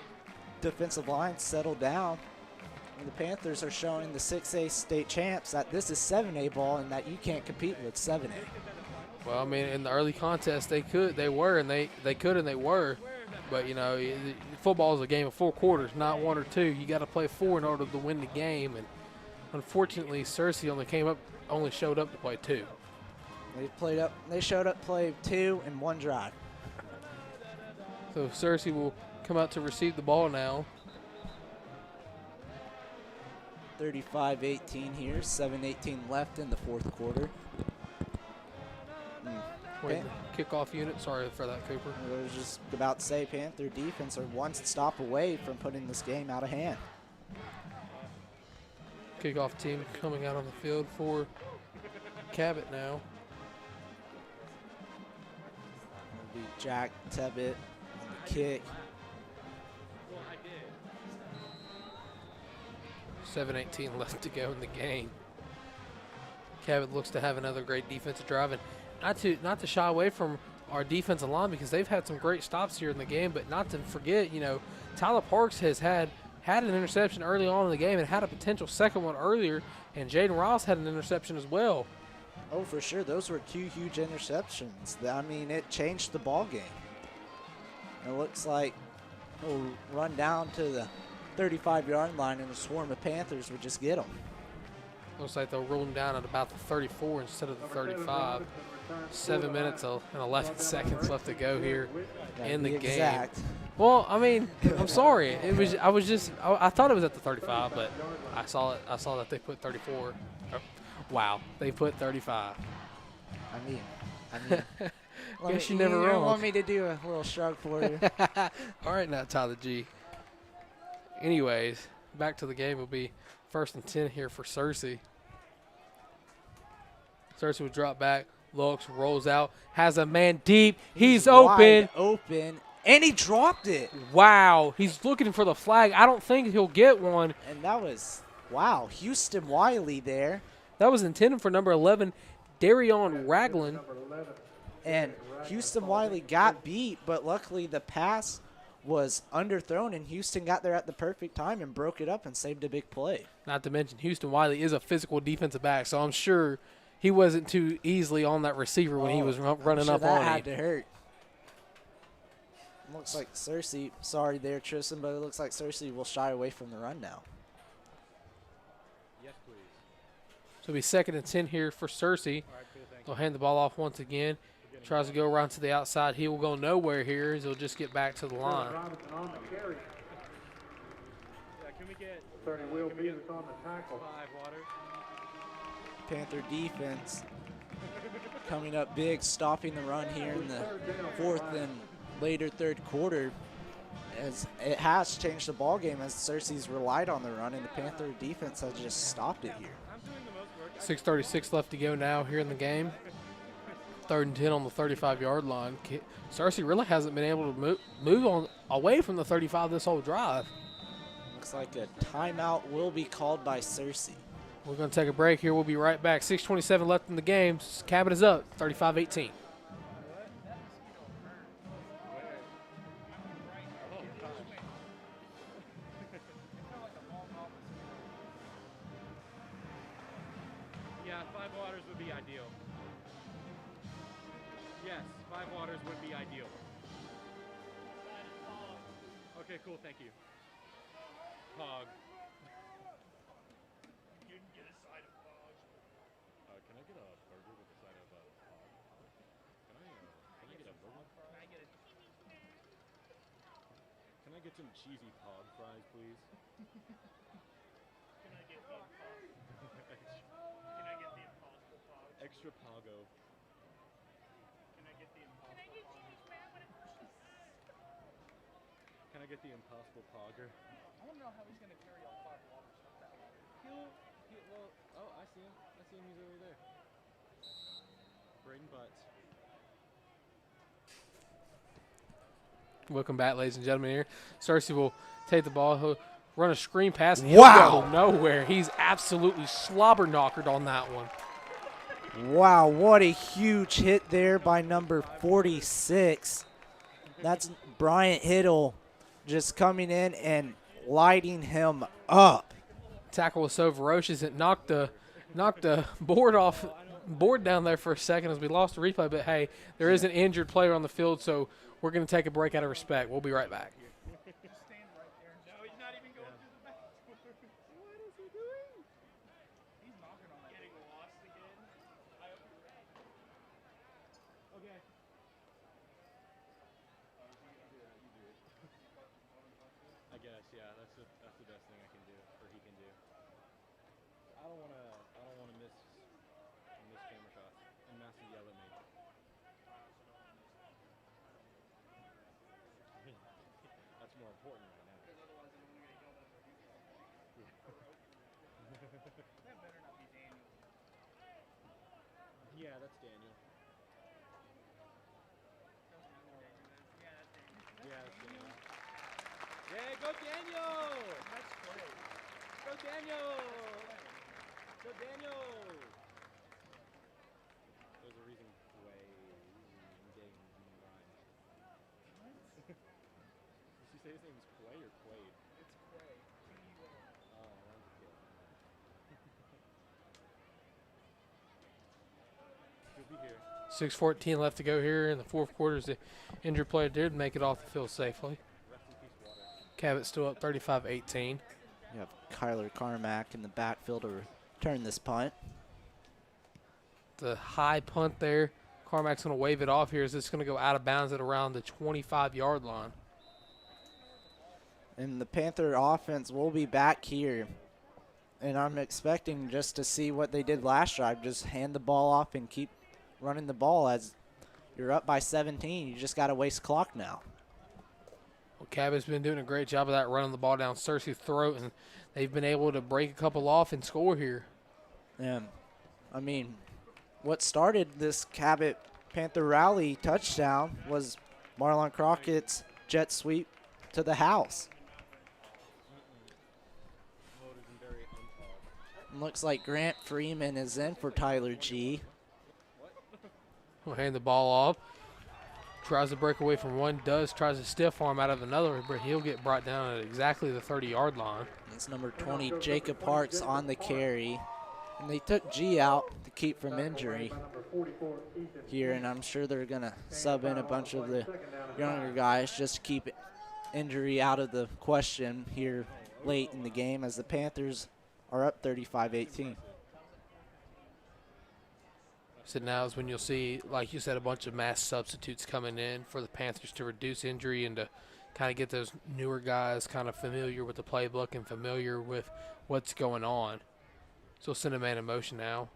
defensive line settled down, and the Panthers are showing the 6A state champs that this is 7A ball and that you can't compete with 7A. Well, I mean, in the early contest, they were. But, you know, football is a game of 4 quarters, not 1 or 2. You got to play 4 in order to win the game. And Unfortunately, Cersei only showed up to play 2. They showed up, played 2 in 1 drive. So Cersei will come out to receive the ball now. 35-18 here, 7:18 left in the 4th quarter. Wait, kickoff unit. Sorry for that, Cooper. I was just about to say, Panther defense are one stop away from putting this game out of hand. Kickoff team coming out on the field for Cabot now. It'll be Jack Cabot on the kick. 7:18 left to go in the game. Cabot looks to have another great defensive drive, and not to shy away from our defensive line because they've had some great stops here in the game, but not to forget, Tyler Parks has had an interception early on in the game and had a potential second one earlier, and Jaden Ross had an interception as well. Oh, for sure. Those were 2 huge interceptions. I mean, it changed the ball game. It looks like we'll run down to the 35-yard line and a swarm of Panthers would just get them. Looks like they'll roll them down at about the 34 instead of the 35. 7 minutes and 11 seconds left to go here in the game. Well, I mean, I'm sorry. I thought it was at the 35, but I saw that they put 34. Wow, they put 35. I mean, guess you never wrong. You want me to do a little shrug for you? All right, now Tyler G. Anyways, back to the game. Will be 1st and 10 here for Cersei. Cersei would drop back, looks, rolls out, has a man deep. He's open. Wide open, and he dropped it. Wow, he's looking for the flag. I don't think he'll get one. And that was, wow, Houston Wiley there. That was intended for number 11, Darion Ragland. And Houston Wiley got beat, but luckily the pass was underthrown, and Houston got there at the perfect time and broke it up and saved a big play. Not to mention Houston Wiley is a physical defensive back, so I'm sure he wasn't too easily on that receiver when he was running up on him. That had to hurt. Looks like Cersei, sorry there, Tristan, but it looks like Cersei will shy away from the run now. Yes, please. So it'll be 2nd and 10 here for Cersei. They'll hand the ball off once again. Tries to go around to the outside. He will go nowhere here. He'll just get back to the line. On the carry. Can we get 30 Will Beavis on the tackle. 5 water? Panther defense coming up big, stopping the run here in the 4th and later 3rd quarter, as it has changed the ball game as Cersei's relied on the run, and the Panther defense has just stopped it here. 6:36 left to go now here in the game. 3rd and 10 on the 35-yard line. Cersei really hasn't been able to move on away from the 35 this whole drive. Looks like a timeout will be called by Cersei. We're going to take a break here. We'll be right back. 6:27 left in the game. Cabot is up, 35-18. Yeah, 5 waters would be ideal. Yes, 5 waters would be ideal. Okay, cool, thank you. Pog. You can get a side of pog. Can I get a burger with a side of pog? Can I get a burger? Can I get some cheesy pog fries, please? Can I get the impossible? Can I get the impossible pog? Extra pogo. Can I get the impossible pog? Can I get the impossible pogger? I want to know how he's going to carry all 5 waters up that way. Oh, I see him. He's over there. Bring butts. Welcome back, ladies and gentlemen. Here, Cersei will take the ball. He'll run a screen pass. Wow. Nowhere. He's absolutely slobber knockered on that one. Wow, what a huge hit there by number 46. That's Bryant Hiddle just coming in and lighting him up. Tackle was so ferocious it knocked the board down there for a second as we lost the replay. But hey, there is an injured player on the field, so we're going to take a break out of respect. We'll be right back. No, he's not even going through the back. What is he doing? I guess, yeah, that's the best thing I can do, or he can do. I don't wanna miss camera shots and Master yell at me. That's more important right now. That better not be Daniel. Yeah, that's Daniel. Yeah, that's Daniel. Yeah, that's Daniel. Yeah, go Daniel! That's great. Go Daniel! Go Daniel! There's a reason Quay rhymes. Did she say his name is Quay or Quaid? It's Quay. Q-U-A. Oh, that was good. He'll be here. 6:14 left to go here in the fourth quarter. The injured player did make it off the field safely. Rest in peace, Water. Cabot still up 35-18. You have Kyler Carmack in the backfield to return this punt. The high punt there. Carmack's going to wave it off here as it's going to go out of bounds at around the 25-yard line. And the Panther offense will be back here. And I'm expecting just to see what they did last drive, just hand the ball off and keep running the ball. As you're up by 17, you just got to waste clock now. Well, Cabot's been doing a great job of that, running the ball down Cersei's throat, and they've been able to break a couple off and score here. And, I mean, what started this Cabot Panther rally touchdown was Marlon Crockett's jet sweep to the house. Looks like Grant Freeman is in for Tyler G. We'll hand the ball off. Tries to break away from one, tries to stiff arm out of another, but he'll get brought down at exactly the 30-yard line. It's number 20, Jacob Parks, on the carry. And they took G out to keep from injury here, and I'm sure they're going to sub in a bunch of the younger guys just to keep injury out of the question here late in the game, as the Panthers are up 35-18. So now is when you'll see, like you said, a bunch of mass substitutes coming in for the Panthers to reduce injury and to kind of get those newer guys kind of familiar with the playbook and familiar with what's going on. So he'll send a man in motion now.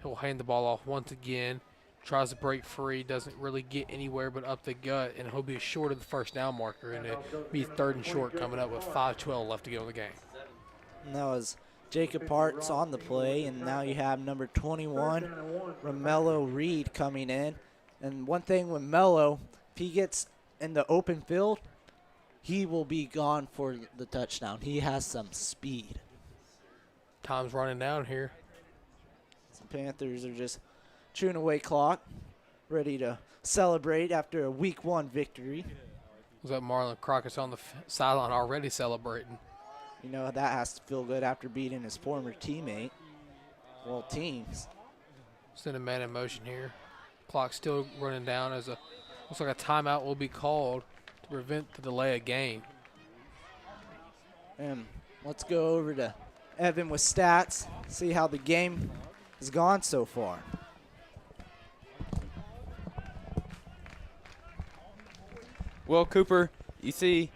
He'll hand the ball off once again. Tries to break free, doesn't really get anywhere but up the gut, and he'll be short of the first down marker, and it'll be 3rd and short coming up with 5:12 left to go in the game. And that was Jacob Parts on the play, and now you have number 21, Romello Reed, coming in. And one thing with Mello, if he gets in the open field, he will be gone for the touchdown. He has some speed. Time's running down here. The Panthers are just chewing away clock, ready to celebrate after a Week 1 victory. Was that Marlon Crockett's on the sideline already celebrating? You know, that has to feel good after beating his former teammate. Well, teams. Send a man in motion here. Clock still running down as looks like a timeout will be called to prevent the delay of game. And let's go over to Evan with stats, see how the game has gone so far. Well, Cooper, you see,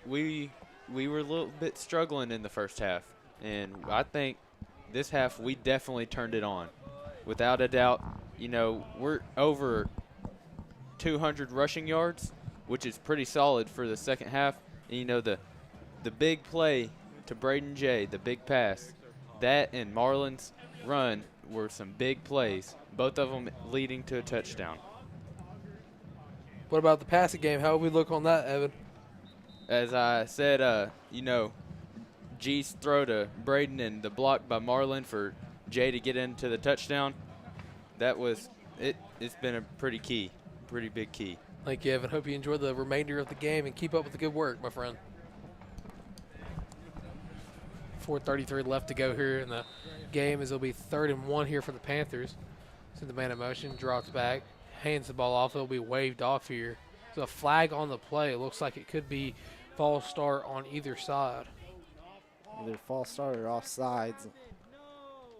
we were a little bit struggling in the first half, and I think this half we definitely turned it on. Without a doubt, you know, we're over 200 rushing yards, which is pretty solid for the second half. And, you know, the big play to Braden J, the big pass, that and Marlon's run were some big plays, both of them leading to a touchdown. What about the passing game? How would we look on that, Evan? As I said, you know, G's throw to Braden and the block by Marlon for Jay to get into the touchdown, that was it. It's been a pretty big key. Thank you, Evan. Hope you enjoy the remainder of the game and keep up with the good work, my friend. 4:33 left to go here in the game, as it'll be 3rd and 1 here for the Panthers. Send the man in motion, drops back, hands the ball off. It'll be waved off here. So a flag on the play. It looks like it could be false start on either side. Either false start or offsides.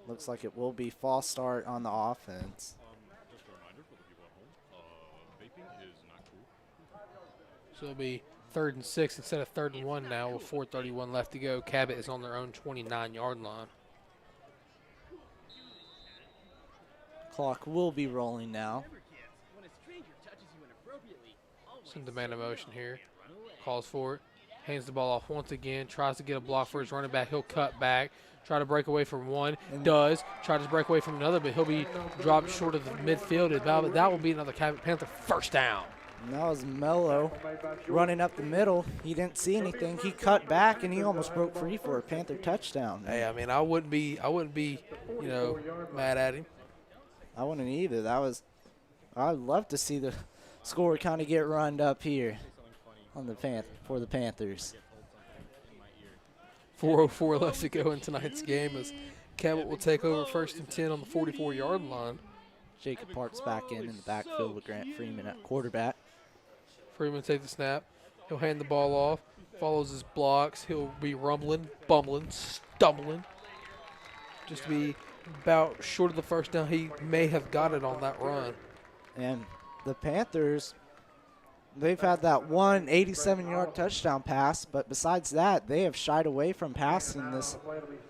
Looks like it will be false start on the offense. Just a reminder for the people at home, So it'll be 3rd and 6 instead of 3rd and 1 now with 4:31 left to go. Cabot is on their own 29-yard line. Clock will be rolling now. Sends the man in motion here. Calls for it. Hands the ball off once again. Tries to get a block for his running back. He'll cut back. Try to break away from one. Does. Try to break away from another, but he'll be dropped short of the midfield. That will be another Cabot Panther first down. And that was Mello running up the middle. He didn't see anything. He cut back, and he almost broke free for a Panther touchdown. Hey, I mean, I wouldn't be, mad at him. I wouldn't either. I'd love to see the score kind of get run up here on for the Panthers. 4:04 left to go in tonight's game as Cabot will take over 1st and 10 on the 44-yard line. Jacob Parks back in the backfield with Grant Freeman at quarterback. Freeman takes the snap. He'll hand the ball off. Follows his blocks. He'll be rumbling, bumbling, stumbling. Just to be about short of the first down. He may have got it on that run. And the Panthers, they've had that one 87-yard touchdown pass, but besides that, they have shied away from passing this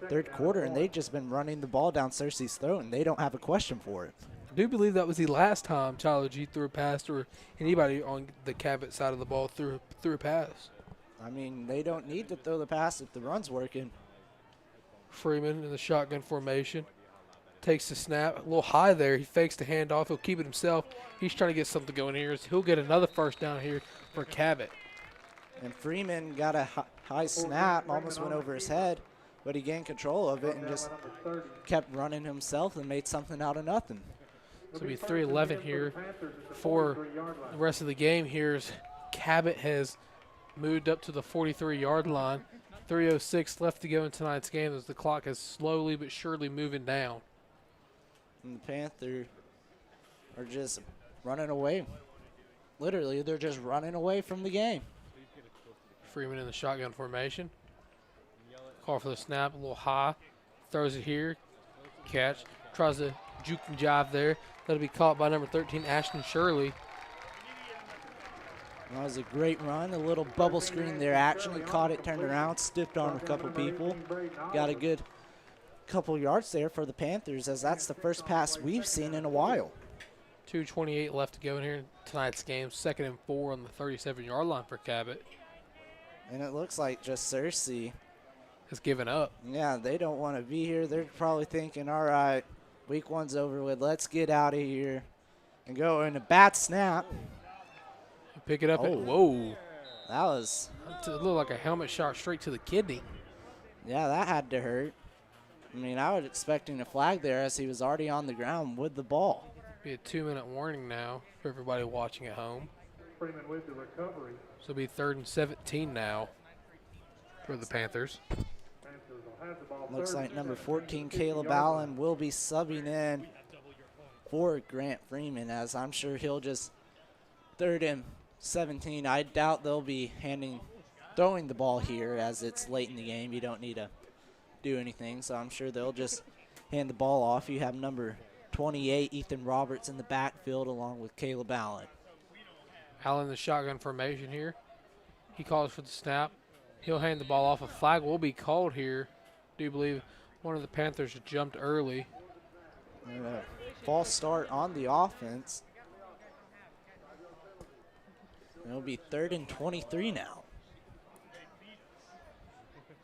3rd quarter, and they've just been running the ball down Cersei's throat, and they don't have a question for it. I do believe that was the last time Tyler G threw a pass or anybody on the Cabot side of the ball threw a pass. I mean, they don't need to throw the pass if the run's working. Freeman in the shotgun formation. Takes the snap. A little high there. He fakes the handoff. He'll keep it himself. He's trying to get something going here. He'll get another first down here for Cabot. And Freeman got a high snap, almost went over his head, but he gained control of it and just kept running himself and made something out of nothing. So it'll be 3:11 here for the rest of the game here as Cabot has moved up to the 43-yard line. 3:06 left to go in tonight's game as the clock is slowly but surely moving down. And the Panthers are just running away. Literally, they're just running away from the game. Freeman in the shotgun formation. Call for the snap, a little high. Throws it here. Catch. Tries to juke and jive there. That'll be caught by number 13, Ashton Shirley. That was a great run. A little bubble screen there. Actually caught it, turned around, stiffed on a couple people. Got a good couple yards there for the Panthers, as that's the first pass we've seen in a while. 2:28 left to go in here in tonight's game. 2nd and 4 on the 37-yard line for Cabot. And it looks like just Cersei has given up. Yeah, they don't want to be here. They're probably thinking, all right, week 1's over with. Let's get out of here and go. In a bad snap. Pick it up. Oh. Whoa. That was. It looked like a helmet shot straight to the kidney. Yeah, that had to hurt. I mean, I was expecting a flag there as he was already on the ground with the ball. Be a 2-minute warning now for everybody watching at home. Freeman with the recovery. So it'll be 3rd and 17 now for the Panthers. Looks like number 14, Caleb Allen, will be subbing in for Grant Freeman, as I'm sure he'll just 3rd and 17. I doubt they'll be throwing the ball here as it's late in the game. You don't need to do anything, so I'm sure they'll just hand the ball off. You have number 28, Ethan Roberts, in the backfield along with Caleb Allen. Allen in the shotgun formation here. He calls for the snap. He'll hand the ball off. A flag will be called here. I do believe one of the Panthers jumped early. And a false start on the offense. It'll be 3rd and 23 now.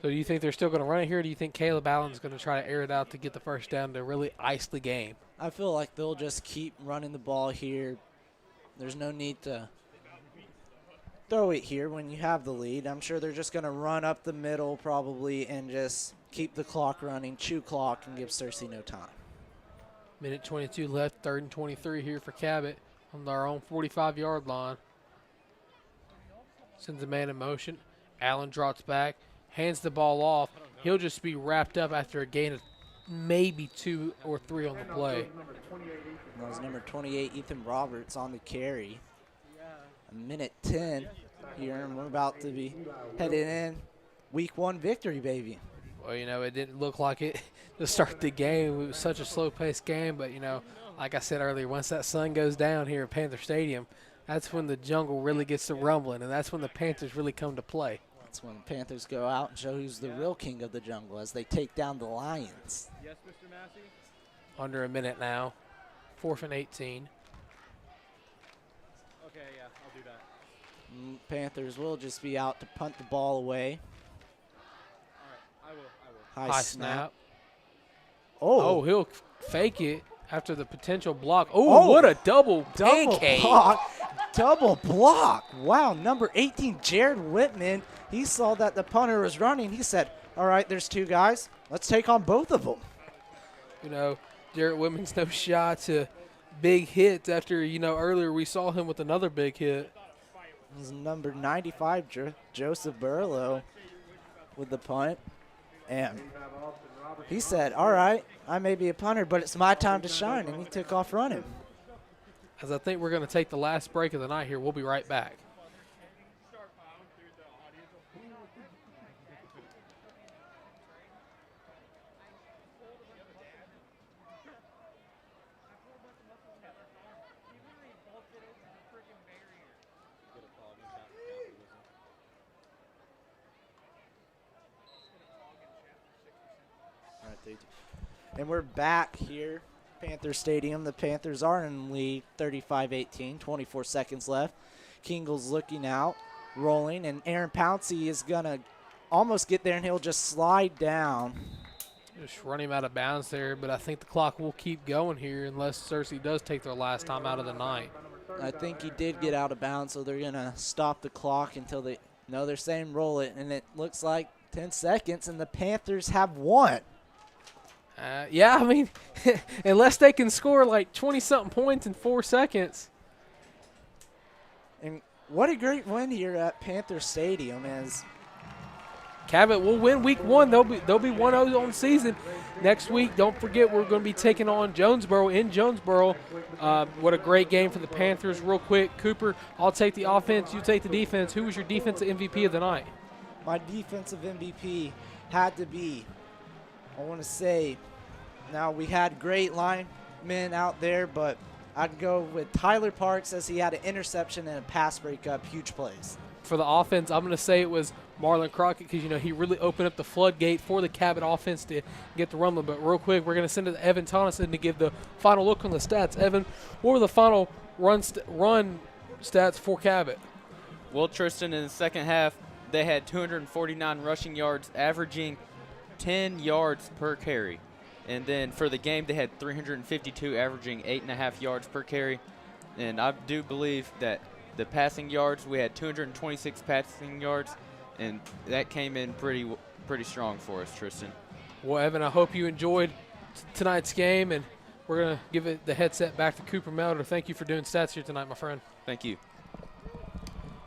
So do you think they're still going to run it here, or do you think Caleb Allen's going to try to air it out to get the first down to really ice the game? I feel like they'll just keep running the ball here. There's no need to throw it here when you have the lead. I'm sure they're just going to run up the middle probably and just keep the clock running, chew clock, and give Cersei no time. Minute 22 left, 3rd and 23 here for Cabot on their own 45-yard line. Sends a man in motion. Allen drops back, hands the ball off. He'll just be wrapped up after a gain of maybe 2 or 3 on the play. That was number 28, Ethan Roberts, on the carry. A minute 10 here, and we're about to be headed in. Week 1 victory, baby. Well, you know, it didn't look like it to start the game. It was such a slow-paced game, but, you know, like I said earlier, once that sun goes down here at Panther Stadium, That's when the jungle really gets to rumbling, and that's when the Panthers really come to play. That's when the Panthers go out and show who's the real king of the jungle as they take down the Lions. Yes, Mr. Massey? Under a minute now. 4th and 18. Okay, yeah, I'll do that. Panthers will just be out to punt the ball away. All right, I will. High snap. Oh, he'll fake it after the potential block. Oh, what a double pancake. Block. Double block. Wow, number 18, Jared Whitman. He saw that the punter was running. He said, all right, there's 2 guys. Let's take on both of them. You know, Jared Whitman's no shot to big hits after, earlier we saw him with another big hit. This is number 95, Joseph Burlow with the punt. And he said, all right, I may be a punter, but it's my time to shine, and he took off running. As I think we're going to take the last break of the night here. We'll be right back. And we're back here, Panther Stadium. The Panthers are in lead, 35-18, 24 seconds left. Kingle's looking out, rolling, and Aaron Pouncey is going to almost get there, and he'll just slide down. Just run him out of bounds there, but I think the clock will keep going here unless Cersei does take their last time out of the night. I think he did get out of bounds, so they're going to stop the clock until they – no, they're saying roll it, and it looks like 10 seconds, and the Panthers have won. Yeah, I mean, unless they can score like 20-something points in 4 seconds. And what a great win here at Panther Stadium as Cabot will win week 1. They'll be 1-0 on the season. Next week, don't forget, we're going to be taking on Jonesboro in Jonesboro. What a great game for the Panthers. Real quick, Cooper, I'll take the offense, you take the defense. Who was your defensive MVP of the night? My defensive MVP had to be, I want to say, now we had great linemen out there, but I'd go with Tyler Parks as he had an interception and a pass breakup, huge plays. For the offense, I'm going to say it was Marlon Crockett because, he really opened up the floodgate for the Cabot offense to get the rumbling. But real quick, we're going to send it to Evan Tonneson to give the final look on the stats. Evan, what were the final run stats for Cabot? Well, Tristan, in the second half, they had 249 rushing yards, averaging 10 yards per carry. And then for the game, they had 352, averaging 8.5 yards per carry. And I do believe that the passing yards, we had 226 passing yards, and that came in pretty strong for us, Tristan. Well, Evan, I hope you enjoyed tonight's game, and we're going to give the headset back to Cooper Melder. Thank you for doing stats here tonight, my friend. Thank you.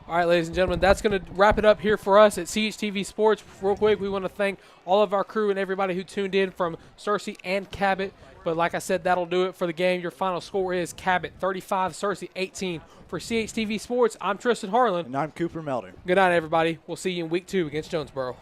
All right, ladies and gentlemen, that's going to wrap it up here for us at CHTV Sports. Real quick, we want to thank all of our crew and everybody who tuned in from Cersei and Cabot. But like I said, that'll do it for the game. Your final score is Cabot 35, Cersei 18. For CHTV Sports, I'm Tristan Harlan. And I'm Cooper Melder. Good night, everybody. We'll see you in week 2 against Jonesboro.